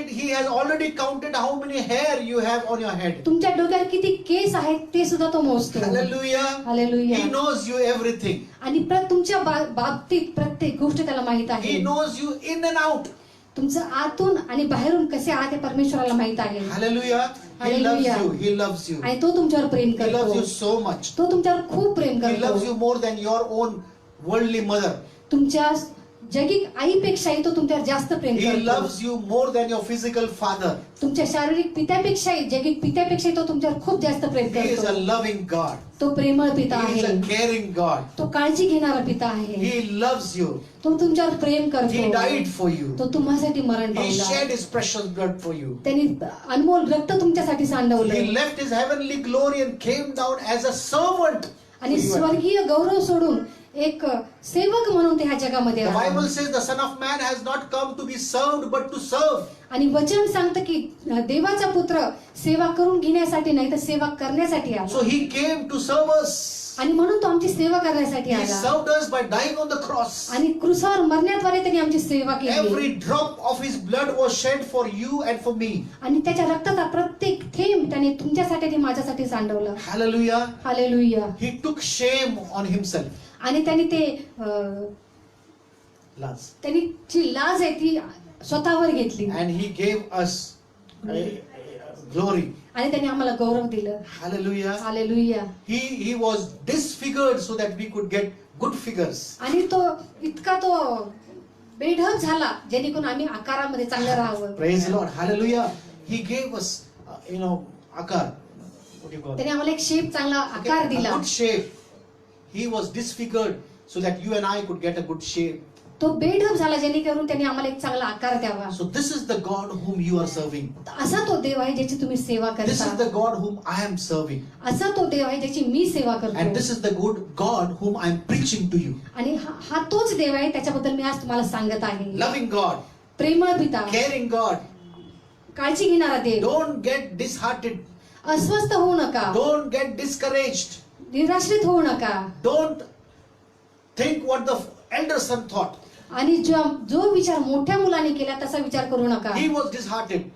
He has already counted how many hair you have on your head. तुमच्या डोक्यावर किती केस आहेत ते सुद्धा तो मोजतो. Hallelujah. Hallelujah. He knows you everything. आणि तुमच्या बाबतीत प्रत्येक गोष्ट त्याला माहित आहे. He knows you in and out. तुमचं आतून आणि बाहेरून कसे आहात हे परमेश्वराला माहित आहे. Hallelujah. He Hallelujah. loves you. He loves you. आणि तो तुमच्यावर प्रेम He loves you करतो. so much. तो तुमच्यावर खूप प्रेम He loves करतो. you more than your own worldly mother. तुमच्या जगिक आईपेक्षाही तो तुमच्यावर जास्त प्रेम He करतो. loves you more than your physical father. तुमच्या शारीरिक पित्यापेक्षाही जगिक पित्यापेक्षाही तो तुमच्यावर खूप जास्त प्रेम He is a करतो. loving God. तो प्रेमळ पिता He is आहे. a caring God. तो काळजी घेणारा पिता आहे. He loves you. तो तुमच्यावर प्रेम He करतो. died for you. तो तुम्हासाठी मरण He पावला. shed his precious blood for you. त्यांनी अनमोल रक्त तुमच्यासाठी He सांडवलं left his heavenly glory and came down as a servant. आणि for you and me. स्वर्गीय गौरव सोडून एक सेवक म्हणून ते ह्या जगामध्ये The आला. Bible says the Son of Man has not come to be served but to serve. आणि वचन सांगतं की देवाचा पुत्र सेवा करून घेण्यासाठी नाही तर सेवा करण्यासाठी आला. So he came to serve us. आणि म्हणून तो आमची सेवा करण्यासाठी He आला. served us by dying on the cross. आणि क्रुसावर मरण्याद्वारे त्यांनी आमची सेवा केली. Every drop of his blood was shed for you and for me. आणि त्याच्या रक्ताचा प्रत्येक थेंब त्याने तुमच्यासाठी आणि माझ्यासाठी सांडवलं. Hallelujah. Hallelujah. He took shame on himself. आणि त्यांनी ते Last. त्यांनी जी लाज आहे ती स्वतःवर घेतली And he gave us glory. आणि त्यांनी आम्हाला गौरव दिलं. Hallelujah. Hallelujah. He was disfigured so that we could get good figures. आणि तो इतका तो बेढप झाला जेणेकरून आम्ही आकारामध्ये चांगलं राहावं. Praise the Lord. Hallelujah. He gave us, akar. What do you call it? त्याने आम्हाला एक शेप चांगला Okay, आकार a दिला. good shape. He was disfigured so that you and I could get a good shape. तो बेढप झाला जेणेकरून त्याने आम्हाला एक चांगला आकार द्यावा. So this is the God whom you are serving. असा तो देव आहे ज्याची तुम्ही सेवा This is करता. the God whom I am serving. असा तो देव आहे ज्याची मी सेवा And करतो. this is the good God whom I am preaching to you. आणि हा तोच देव आहे त्याच्याबद्दल मी आज तुम्हाला सांगत आहे. Loving God, प्रेमळ पिता, caring God. काळजी घेणारा देव. Don't get disheartened. अस्वस्थ होऊ नका. Don't get discouraged. निराश्रित होऊ नका. Don't think what the elder son thought. आणि जो विचार मोठ्या मुलाने केला तसा विचार करू नका. He was disheartened.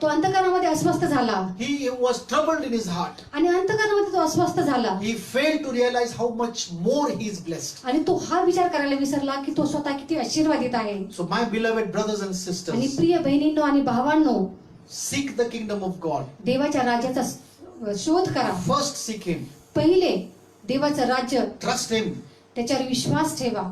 तो अंतःकरणामध्ये अस्वस्थ झाला. He was troubled in his heart. आणि अंतःकरणामध्ये तो अस्वस्थ झाला. He failed to realize how much more he is blessed. आणि तो हा विचार करायला विसरला की तो स्वतः किती आशीर्वादित आहे. So my beloved brothers and आणि sisters, प्रिय बहिणींनो आणि भावांनो, seek the kingdom of God. देवाच्या राज्याचा शोध करा. First seek him. पहिले देवाचं राज्य, Trust him. त्याच्यावर विश्वास ठेवा.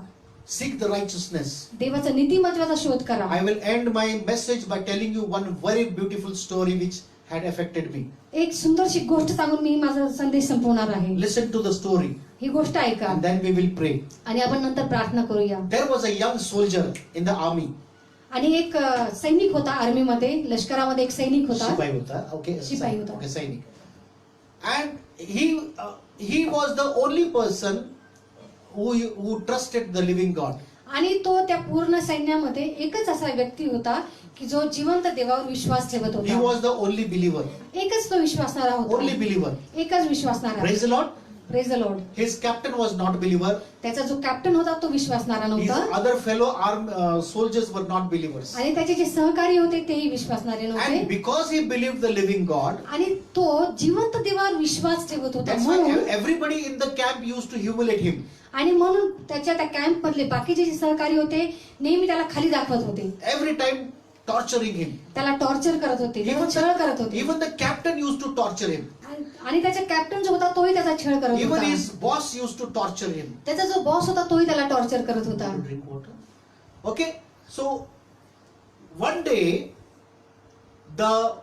Seek the righteousness. देवाचा नीतिमत्वाचा शोध करा. I will end my message by telling you one very beautiful story which had affected me. एक सुंदरशी गोष्ट सांगून मी माझा संदेश संपवणार आहे. Listen to the story ही गोष्ट ऐका and then we will pray. आणि आपण नंतर प्रार्थना करूया. There was a young soldier in the army. आणि एक सैनिक होता आर्मीमध्ये, लष्करामध्ये एक सैनिक होता. शिपाई होता. Okay. शिपाई होता. Okay, सैनिक. And he was the only person who trusted the living God. आणि तो त्या पूर्ण सैन्यामध्ये एकच असा व्यक्ती होता की जो जिवंत देवावर विश्वास ठेवत He होता. was the only believer. एकच तो विश्वासणारा Only होता. believer. एकच विश्वासणारा. Praise the Lord. Praise the Lord. His captain was not believer. त्याचा जो कॅप्टन होता तो विश्वासणारा His नव्हता other fellow soldiers were not believers. आणि त्याचे जे सहकारी होते तेही विश्वासणारे And नव्हते. because he believed the living God, आणि तो जिवंत देवावर विश्वास ठेवत होता that's why म्हणून everybody in the camp used to humiliate him. आणि म्हणून त्याच्या त्या कॅम्प मधले बाकीचे जे सहकारी होते नेहमी त्याला खाली दाखवत होते, Every time torturing him. त्याला टॉर्चर करत होते, त्याचा छळ करत होते. Even the captain used to torture him. आणि त्याचा कॅप्टन जो होता तोही त्याचा छळ करत Even होता. his boss used to torture him. त्याचा जो बॉस होता तोही त्याला टॉर्चर करत होता. To drink water. Okay, so one day the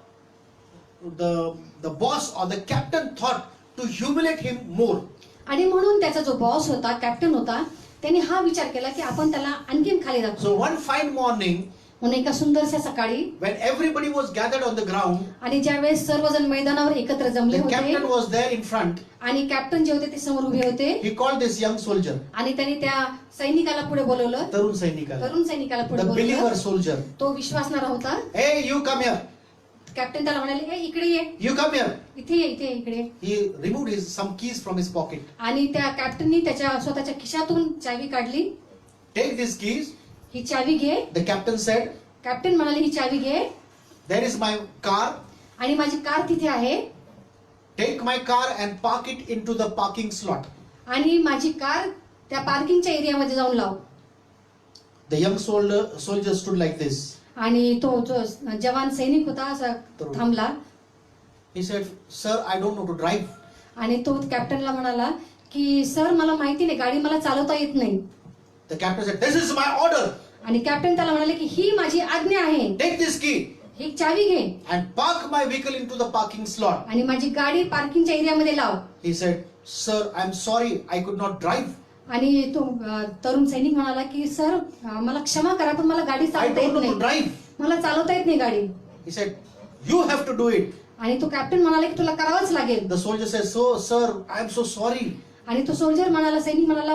boss or the captain thought to humiliate him more. आणि म्हणून त्याचा जो बॉस होता, कॅप्टन होता, त्यांनी हा विचार केला की आपण त्याला आणखीन खाली दाखवू. So one fine morning, म्हणून एका सुंदरशा सकाळी when everybody was gathered on the ground, आणि ज्या वेळेस सर्वजण मैदानावर एकत्र जमले the captain होते was there in front. आणि कॅप्टन जे होते ते समोर उभे होते He called this young soldier, आणि त्यांनी त्या सैनिकाला पुढे बोलवलं. Tarun Sainikala, तरुण सैनिकाला पुढे the believer बोलवलं. soldier. तो विश्वासणारा होता. Hey, you come here. Captain त्याला म्हणाले, "ए इकडे ये, You come here. इथे ये, इथे ये, इकडे ये." He removed some keys from his pocket. आणि त्या कॅप्टननी त्याच्या स्वतःच्या खिशातून चावी काढली. Take these keys. ही चावी घे. The captain said, कॅप्टन म्हणाले, "ही चावी घे there is my car. आणि माझी कार तिथे आहे Take my car and park it into the parking slot." आणि माझी कार त्या पार्किंगच्या एरियामध्ये जाऊन लाव." The young soldier stood like this. आणि तो जो जवान सैनिक होता असा तरुण. थांबला He said, "Sir, I don't know to drive." आणि तो कॅप्टनला म्हणाला की सर मला माहिती नाही, गाडी मला चालवता येत नाही. The captain said, "This is my order. आणि कॅप्टन त्याला म्हणाले की ही माझी आज्ञा आहे, Take this key ही चावी घे and park my vehicle into the parking slot." आणि माझी गाडी पार्किंगच्या एरियामध्ये लाव. He said, "Sir, I'm sorry, I could not drive. आणि तो तरुण सैनिक म्हणाला की सर मला क्षमा करा पण मला गाडी I चालवता don't येत know to नाही, drive." मला चालवता येत नाही गाडी. He said, "You have to do it." आणि तो कॅप्टन म्हणाला की तुला करावंच लागेल. The soldier said, "So, sir, I'm so sorry." आणि तो सोल्जर म्हणाला, सैनिक म्हणाला,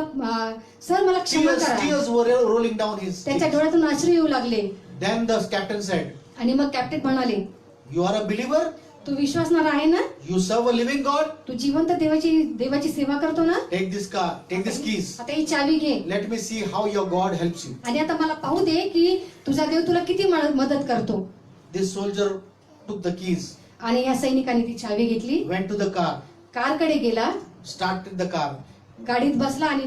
सर मला क्षमा करा. Tears were rolling down his त्याच्या cheeks. डोळ्यातून अश्रू येऊ लागले. Then the captain said, आणि मग कॅप्टन म्हणाले, "You are a believer? तू विश्वासणार आहे ना, You serve a living God? तू जिवंत देवाची सेवा करतो ना, Take this car, take these keys. आता ही चावी घे Let me see how your God helps you." आणि आता मला पाहू दे की तुझा देव तुला किती मदत करतो. This soldier took the keys, आणि या सैनिकाने ती चावी घेतली, went to the car, कारकडे गेला, started the car, गाडीत बसला आणि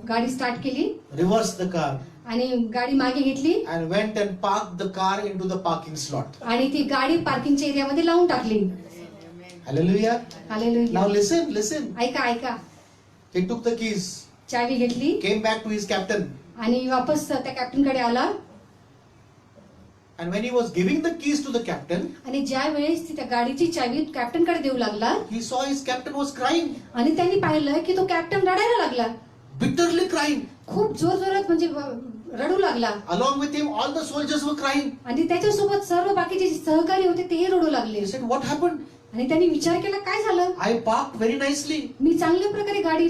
गाडी स्टार्ट केली reversed the car, आणि गाडी मागे घेतली and went and parked the car into the parking slot. आणि ती गाडी पार्किंगच्या एरियामध्ये लावून टाकली. Hallelujah. हालेलुया. Now listen. ऐका ऐका, He took the keys, चावी घेतली came back to his captain, आणि वापस त्या कॅप्टनकडे आला. and when he was giving the keys to the captain, आणि ज्या वेळेस ती त्या गाडीची चावी कॅप्टनकडे देऊ लागला he saw his captain was crying, आणि त्यांनी पाहिलं की तो कॅप्टन रडायला लागला, bitterly crying. खूप जोर जोरात म्हणजे रडू लागला. Along with him, all the soldiers were crying. आणि त्याच्यासोबत सर्व बाकीचे जे सहकारी होते तेही रडू लागले. He said, "What happened? आणि त्यांनी विचार केला काय झालं, I parked very nicely. मी चांगल्या प्रकारे गाडी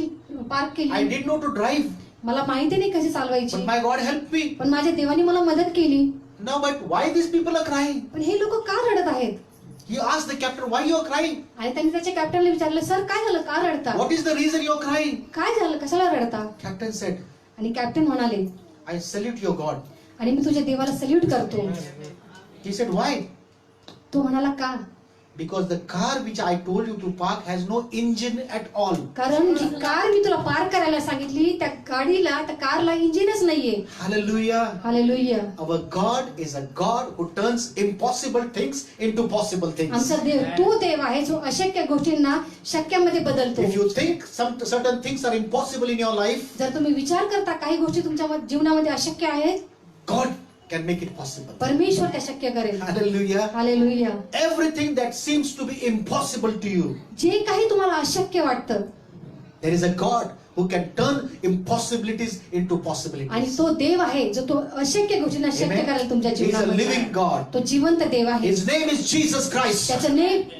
पार्क I केली, didn't know to drive, मला माहिती नाही कशी चालवायची, but my God helped me." पण माझ्या देवाने मला मदत केली. No, but why these people are crying? पण हे लोक का रडत आहेत. He asked the captain, "Why you are crying? आणि त्यांनी त्याच्या कॅप्टनला विचारलं, सर काय झालं, का रडता, What is the reason you are crying?" काय झालं, कशाला रडता. Captain said, आणि कॅप्टन म्हणाले, "I salute your God." आणि मी तुझ्या देवाला सल्यूट करतो. He said, "Why?" तो म्हणाला का, Because the car which I told you to park has no engine at all. कारण जी कार मी तुला पार्क करायला सांगितली त्या गाडीला, त्या कारला इंजिनच नाहीये. Hallelujah. Hallelujah. Our God is a God who turns impossible things into possible things. आमचा देव तो देव आहे जो अशक्य गोष्टींना शक्यामध्ये बदलतो. If you think some certain things are impossible in your life, जर तुम्ही विचार करता काही गोष्टी तुमच्या जीवनामध्ये अशक्य आहेत, God can make it possible. परमेश्वर त्या शक्य करेल. Hallelujah. Hallelujah. Everything that seems to be impossible to you, जे काही तुम्हाला अशक्य वाटतं, there is a God who can turn impossibilities into आणि possibilities. तो देव आहे जो तो अशक्य गोष्टींना शक्य Amen. करेल तुमच्या He is a जीवनामध्ये. living God. तो जिवंत देव आहे. His name is Jesus Christ.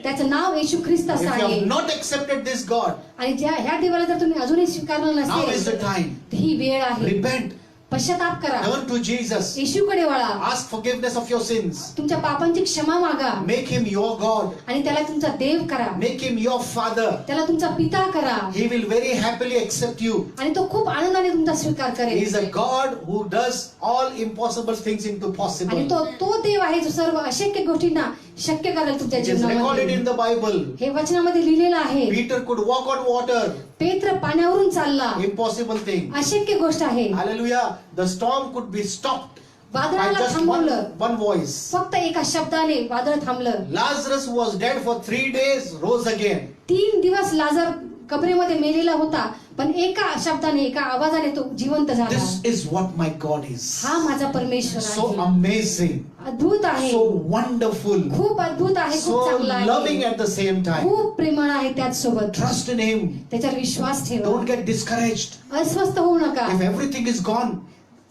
त्याचं नाव येशू ख्रिस्त If असं you आहे. have not accepted this God, आणि ह्या देवाला जर तुम्ही अजूनही स्वीकारलं now is the नसेल, time. तर ही वेळ आहे. Repent. पश्चाताप करा. Turn to Jesus. येशूकडे वळा. Ask forgiveness of your sins. तुमच्या पापांची क्षमा मागा Make him your God. आणि त्याला तुमचा देव करा. Make him your Father. त्याला तुमचा पिता करा He will very happily accept you. आणि तो खूप आनंदाने तुमचा स्वीकार He करेल. is a God who does all impossible things into आणि possible. तो देव आहे जो सर्व अशक्य गोष्टींना शक्य करेल तुमच्या It is recorded जीवनामध्ये. in the Bible. हे वचनामध्ये लिहिलेलं आहे. Peter could walk on water. पेत्र पाण्यावरून चालला. Impossible thing. अशक्य गोष्ट आहे. Hallelujah. The storm could be stopped by वादळाला just थांबवलं. one voice. फक्त एका शब्दाने वादळ थांबलं. Lazarus who was dead for 3 days rose again. 3 दिवस लाजर कबरेमध्ये मेलेला होता, पण एका शब्दाने एका आवाजाने तो जिवंत झाला. This is what my God is. हा माझा परमेश्वर So आहे. amazing. अद्भुत आहे. So wonderful. खूप अद्भुत आहे. खूप So चांगला loving आहे. at the same time. खूप प्रेमळ आहे त्याच सोबत. Trust in him. त्याच्यावर विश्वास ठेवा. Don't get discouraged. अस्वस्थ होऊ नका. If everything is gone,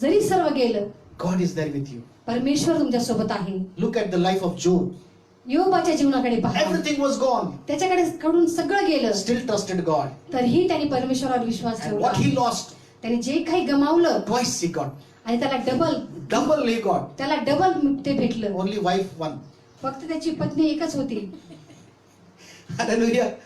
जरी सर्व गेलं, God is there with you. परमेश्वर तुमच्या सोबत आहे. Look at the life of Job. योबाच्या जीवनाकडे पहा. Everything was gone. त्याच्याकडे कडून सगळं गेलं, Still trusted God. तरीही त्यांनी परमेश्वरावर विश्वास And ठेवला. what he lost, त्याने जे काही गमावलं twice he got. आणि त्याला Double he got. डबल ते भेटलं. Only wife one. फक्त त्याची पत्नी एकच होती. Hallelujah.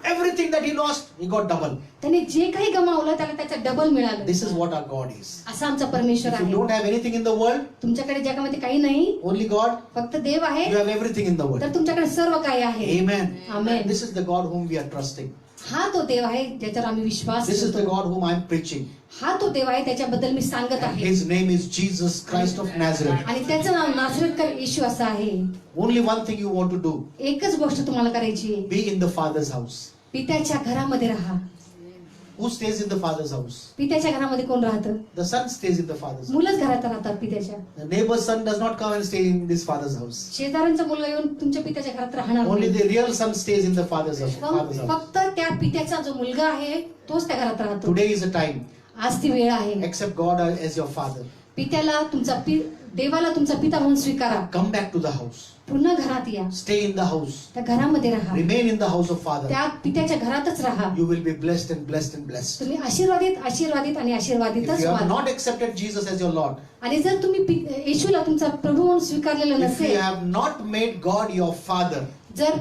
Everything that he lost, he got double. त्याने जे काही गमावलं त्याला त्याचं डबल मिळालं. This is what our God is. असा आमचा परमेश्वर If you आहे. don't have anything in the world, तुमच्याकडे जगामध्ये काही नाही, only God, फक्त देव आहे, you have everything in the world. तर तुमच्याकडे सर्व काही आहे. Amen. Amen. This is the God whom we are trusting. हा तो देव आहे ज्याच्यावर आम्ही विश्वास This is the ठेवतो. God whom I am preaching. हा तो देव आहे त्याच्याबद्दल मी सांगत आहे. His name is Jesus Christ of Nazareth. आणि त्याचं नाव नाझरेथकर येशू असं आहे. Only one thing you want to do, एकच गोष्ट तुम्हाला करायची आहे. be in the Father's house. पित्याच्या घरामध्ये राहा. Who stays in the Father's house? पित्याच्या घरामध्ये कोण राहतं? The son stays in the Father's house. मुलंच घरात राहतात पित्याच्या. The neighbor's son does not come and stay in this Father's house. शेजाऱ्यांचा मुलगा येऊन तुमच्या पित्याच्या घरात राहणार Only नाही. the real son stays in the Father's house. फक्त त्या पित्याचा जो मुलगा आहे तोच त्या घरात राहतो. Today is a time. आज ती वेळ आहे. Accept God as your Father. पित्याला देवाला तुमचा पिता म्हणून स्वीकारा. Come back to the house. पुन्हा घरात या. Stay in the house. त्या घरामध्ये राहा. Remain in the house of Father. त्या पित्याच्या घरातच राहा. You will be blessed and blessed and blessed. तुम्ही आशीर्वादित आणि If आशीर्वादितच you have व्हाल. not accepted Jesus as your Lord, आणि जर तुम्ही येशूला तुमचा प्रभू म्हणून स्वीकारलेलं if you नसेल, have not made God your Father, जर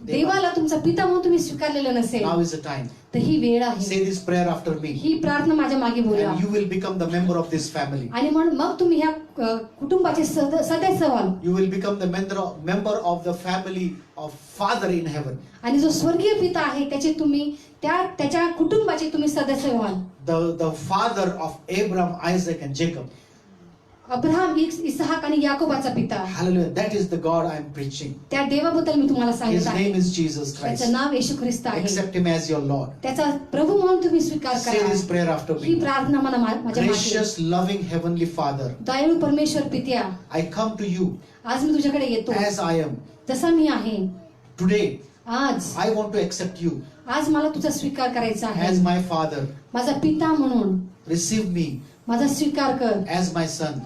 देवाला तुमचा पिता म्हणून तुम्ही स्वीकारलेलं नसेल, now is the time. तर ही वेळ आहे. Say this prayer after me, ही प्रार्थना माझ्या मागे बोला. and you will become the member of this family. आणि मग तुम्ही ह्या कुटुंबाचे सदस्य व्हाल. You will become the member of the family of Father in heaven. आणि जो स्वर्गीय पिता आहे त्याच्या कुटुंबाचे तुम्ही सदस्य व्हाल. The father of Abraham, Isaac, and Jacob. Abraham, इसहाक आणि याकोबाचा पिता. Hallelujah. That is the God I am preaching. त्या देवाबद्दल मी तुम्हाला His सांगत आहे. name is Jesus Christ. त्याचं नाव येशू ख्रिस्त आहे. Accept him as your Lord. त्याचा प्रभू म्हणून तुम्ही स्वीकार Say करा. this prayer after he me. प्रार्थना मला माझ्या मागे. Gracious, loving Heavenly Father, दयाळू परमेश्वर पित्या, I come to you आज मी तुझ्याकडे येतो as I am. जसा मी आहे. Today, आज I want to accept you मला तुझा स्वीकार करायचा आहे. as my Father. माझा पिता म्हणून Receive me माझा स्वीकार कर. as my son.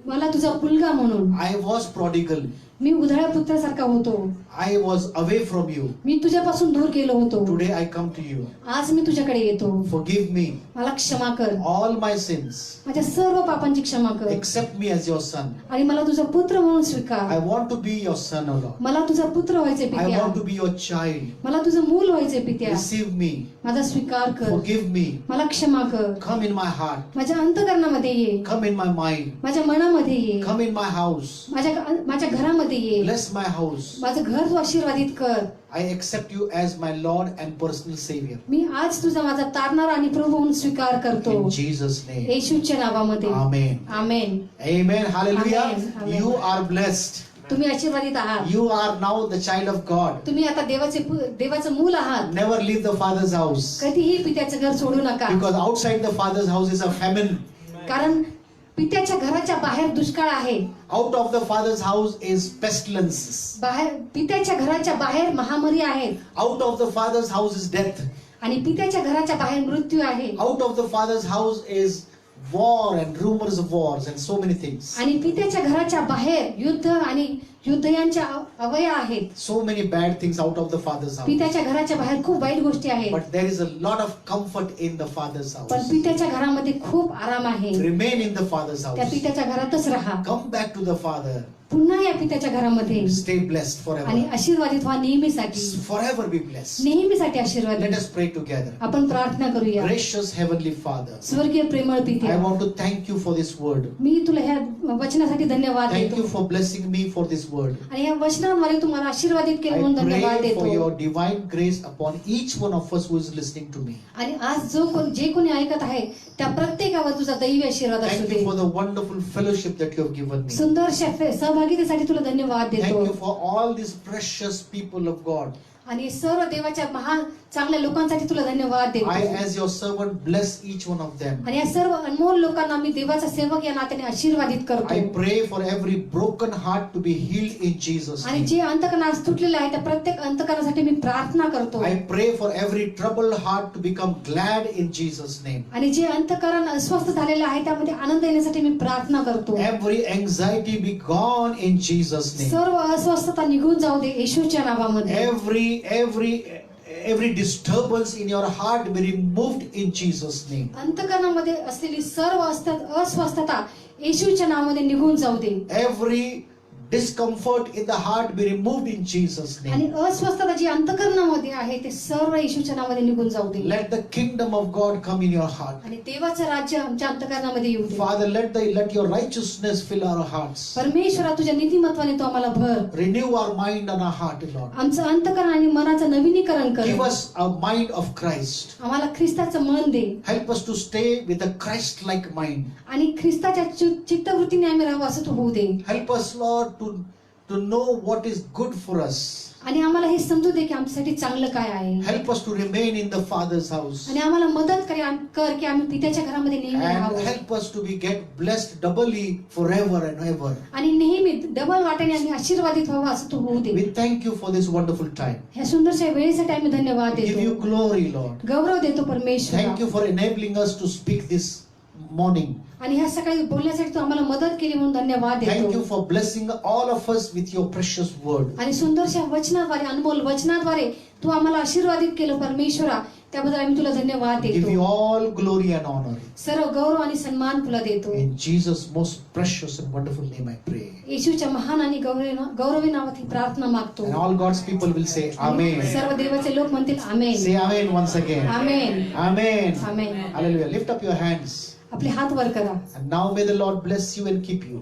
मला तुझा मुलगा म्हणून. I was prodigal. मी उधळ्या पुत्रासारखा होतो. I was away from you. मी तुझ्यापासून दूर गेलो होतो. Today I come to you. आज मी तुझ्याकडे येतो. Forgive me मला क्षमा कर. all my sins. माझ्या सर्व पापांची क्षमा कर. Accept me as your son. आणि मला तुझा पुत्र म्हणून I स्वीकार. want to be your son, O Lord. मला तुझा पुत्र व्हायचे I पित्या. want to be your child. मला तुझं मूल व्हायचे पित्या. Receive me. माझा स्वीकार कर. Forgive me. मला क्षमा कर. Come in my heart. माझ्या अंतकरणामध्ये ये. Come in my mind. माझ्या मनामध्ये ये. Come in my house. माझ्या घरामध्ये ये. Bless my house. माझं घर तू आशीर्वादित कर. I accept you as my Lord and personal Savior. मी आज तुझा माझा तारणारा आणि प्रभू म्हणून स्वीकार करतो. In Jesus' name. येशूच्या नावामध्ये. Amen. Amen. Amen. Hallelujah. Amen. Amen. You are blessed. तुम्ही आशीर्वादित आहात. You are now the child of God. तुम्ही आता देवाचं मूल आहात. Never leave the Father's house. कधीही पित्याचं घर सोडू नका. Because outside the Father's house is a famine. कारण पित्याच्या घराच्या बाहेर दुष्काळ आहे. Out of the Father's house is pestilences. बाहेर पित्याच्या घराच्या बाहेर महामारी आहेत. Out of the Father's house is death. आणि पित्याच्या घराच्या बाहेर मृत्यू आहे. Out of the Father's house is war and rumors of wars and so many things. आणि पित्याच्या घराच्या बाहेर युद्ध आणि युद्ध यांच्या अवया आहेत. So many bad things out of the Father's house. पित्याच्या घराच्या बाहेर खूप वाईट गोष्टी आहेत. But there is a lot of comfort in the Father's पण house. पित्याच्या घरामध्ये खूप आराम आहे. Remain in the Father's त्या house. पित्याच्या घरातच राहा. Come back to the Father. पुन्हा या पित्याच्या घरामध्ये Stay blessed आणि forever. आशीर्वादित व्हा नेहमीसाठी. Forever be blessed. नेहमीसाठी Let आशीर्वादित. us pray together. आपण प्रार्थना करूया. Gracious Heavenly Father, स्वर्गीय प्रेमळ I पित्या, want to thank you for this word. मी तुला ह्या वचनासाठी धन्यवाद Thank you देतो. for blessing me for this word. आणि या वचनाद्वारे तुम्हाला आशीर्वादित केले म्हणून I धन्यवाद pray for देतो. your divine grace upon each one of us who is listening to me. आणि आज जे कोणी ऐकत आहे त्या प्रत्येकावर तुझा दैवी आशीर्वाद असू Thank they. you for the wonderful fellowship that you have given me. सुंदरशा सहभागितेसाठी तुला धन्यवाद Thank देतो. you for all these precious people of God. आणि सर्व देवाच्या महान चांगल्या लोकांसाठी तुला धन्यवाद I, देतो. as your servant, bless each one of them. आणि या सर्व अनमोल लोकांना मी देवाचा सेवक या नात्याने आशीर्वादित I करतो. pray for every broken heart to be healed in Jesus' आणि name. जे अंतकरणास तुटलेले आहे त्या प्रत्येक अंतकरणासाठी मी प्रार्थना करतो. I pray for every troubled heart to become glad in Jesus' name. आणि जे अंतकरण अस्वस्थ झालेले आहे त्यामध्ये आनंद येण्यासाठी मी प्रार्थना करतो. Every anxiety be gone in Jesus' name. सर्व अस्वस्थता निघून जाऊ दे येशूच्या नावामध्ये. Every disturbance in your heart be removed in Jesus' name. अंतकरणामध्ये असलेली सर्व अस्वस्थता येशूच्या नावामध्ये निघून जाऊ दे. Every discomfort in the heart be removed in Jesus' आणि name. अस्वस्थता जी अंतकरणामध्ये आहे ते सर्व येशूच्या नावामध्ये निघून जाऊ दे. Let the kingdom of God come in your heart. आणि देवाचं राज्य आमच्या अंतकरणामध्ये येऊ दे. Father, let your righteousness fill our hearts. परमेश्वरा तुझ्या नीतिमत्वाने तू आम्हाला भर. Renew our mind and our heart, Lord. आमचं अंतकरण आणि मनाचं नवीनीकरण कर. Give us a mind of Christ. आम्हाला ख्रिस्ताचं मन दे. Help us to stay with a Christ-like mind. आणि ख्रिस्ताच्या चित्तवृत्तीने आम्ही राहावं असं तू होऊ दे. Help us, Lord, to know what is good for us. आणि आम्हाला हे समजू दे की आमच्यासाठी चांगलं काय आहे. Help us to remain in the Father's house. आणि आम्हाला मदत कर की आम्ही पित्याच्या घरामध्ये नेहमी And राहावं. help us to get blessed doubly forever and ever. आणि नेहमी डबल वाट्याने आम्ही आशीर्वादित व्हावं असं तू होऊ दे. We thank you for this wonderful time. ह्या सुंदरशा वेळेसाठी आम्ही धन्यवाद We give you देतो. glory, Lord. गौरव देतो परमेश्वर. Thank you for enabling us to speak this morning. आणि ह्या सकाळी बोलण्यासाठी तू आम्हाला मदत केली म्हणून धन्यवाद Thank you देतो. for blessing all of us with your precious word. आणि सुंदरशा वचनाद्वारे अनमोल वचनाद्वारे तू आम्हाला आशीर्वादित केलं परमेश्वरा. त्याबद्दल आम्ही तुला धन्यवाद Give you देतो. all glory and honor. सर्व गौरव आणि सन्मान तुला देतो. In Jesus' most precious and wonderful name I pray. येशूच्या महान आणि गौरवी नावात ही प्रार्थना मागतो. And all God's people will say Amen. सर्व देवाचे लोक म्हणतील आमेन. Say Amen once again. Amen. Amen. Amen. Hallelujah. Lift up your hands. आपले हात वर करा. And now may the Lord bless you and keep you.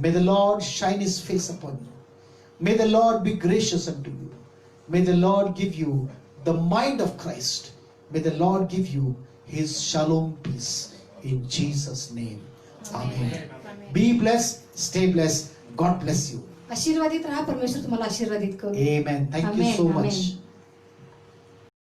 May the Lord shine his face upon you. May the Lord be gracious unto you. May the Lord give you the mind of Christ. May the Lord give you his shalom peace. In Jesus' name. Amen. Be blessed. Stay blessed. God bless you. आशीर्वादित राहा. परमेश्वर तुम्हाला आशीर्वादित करू. Amen. Thank you Amen. so Amen. much.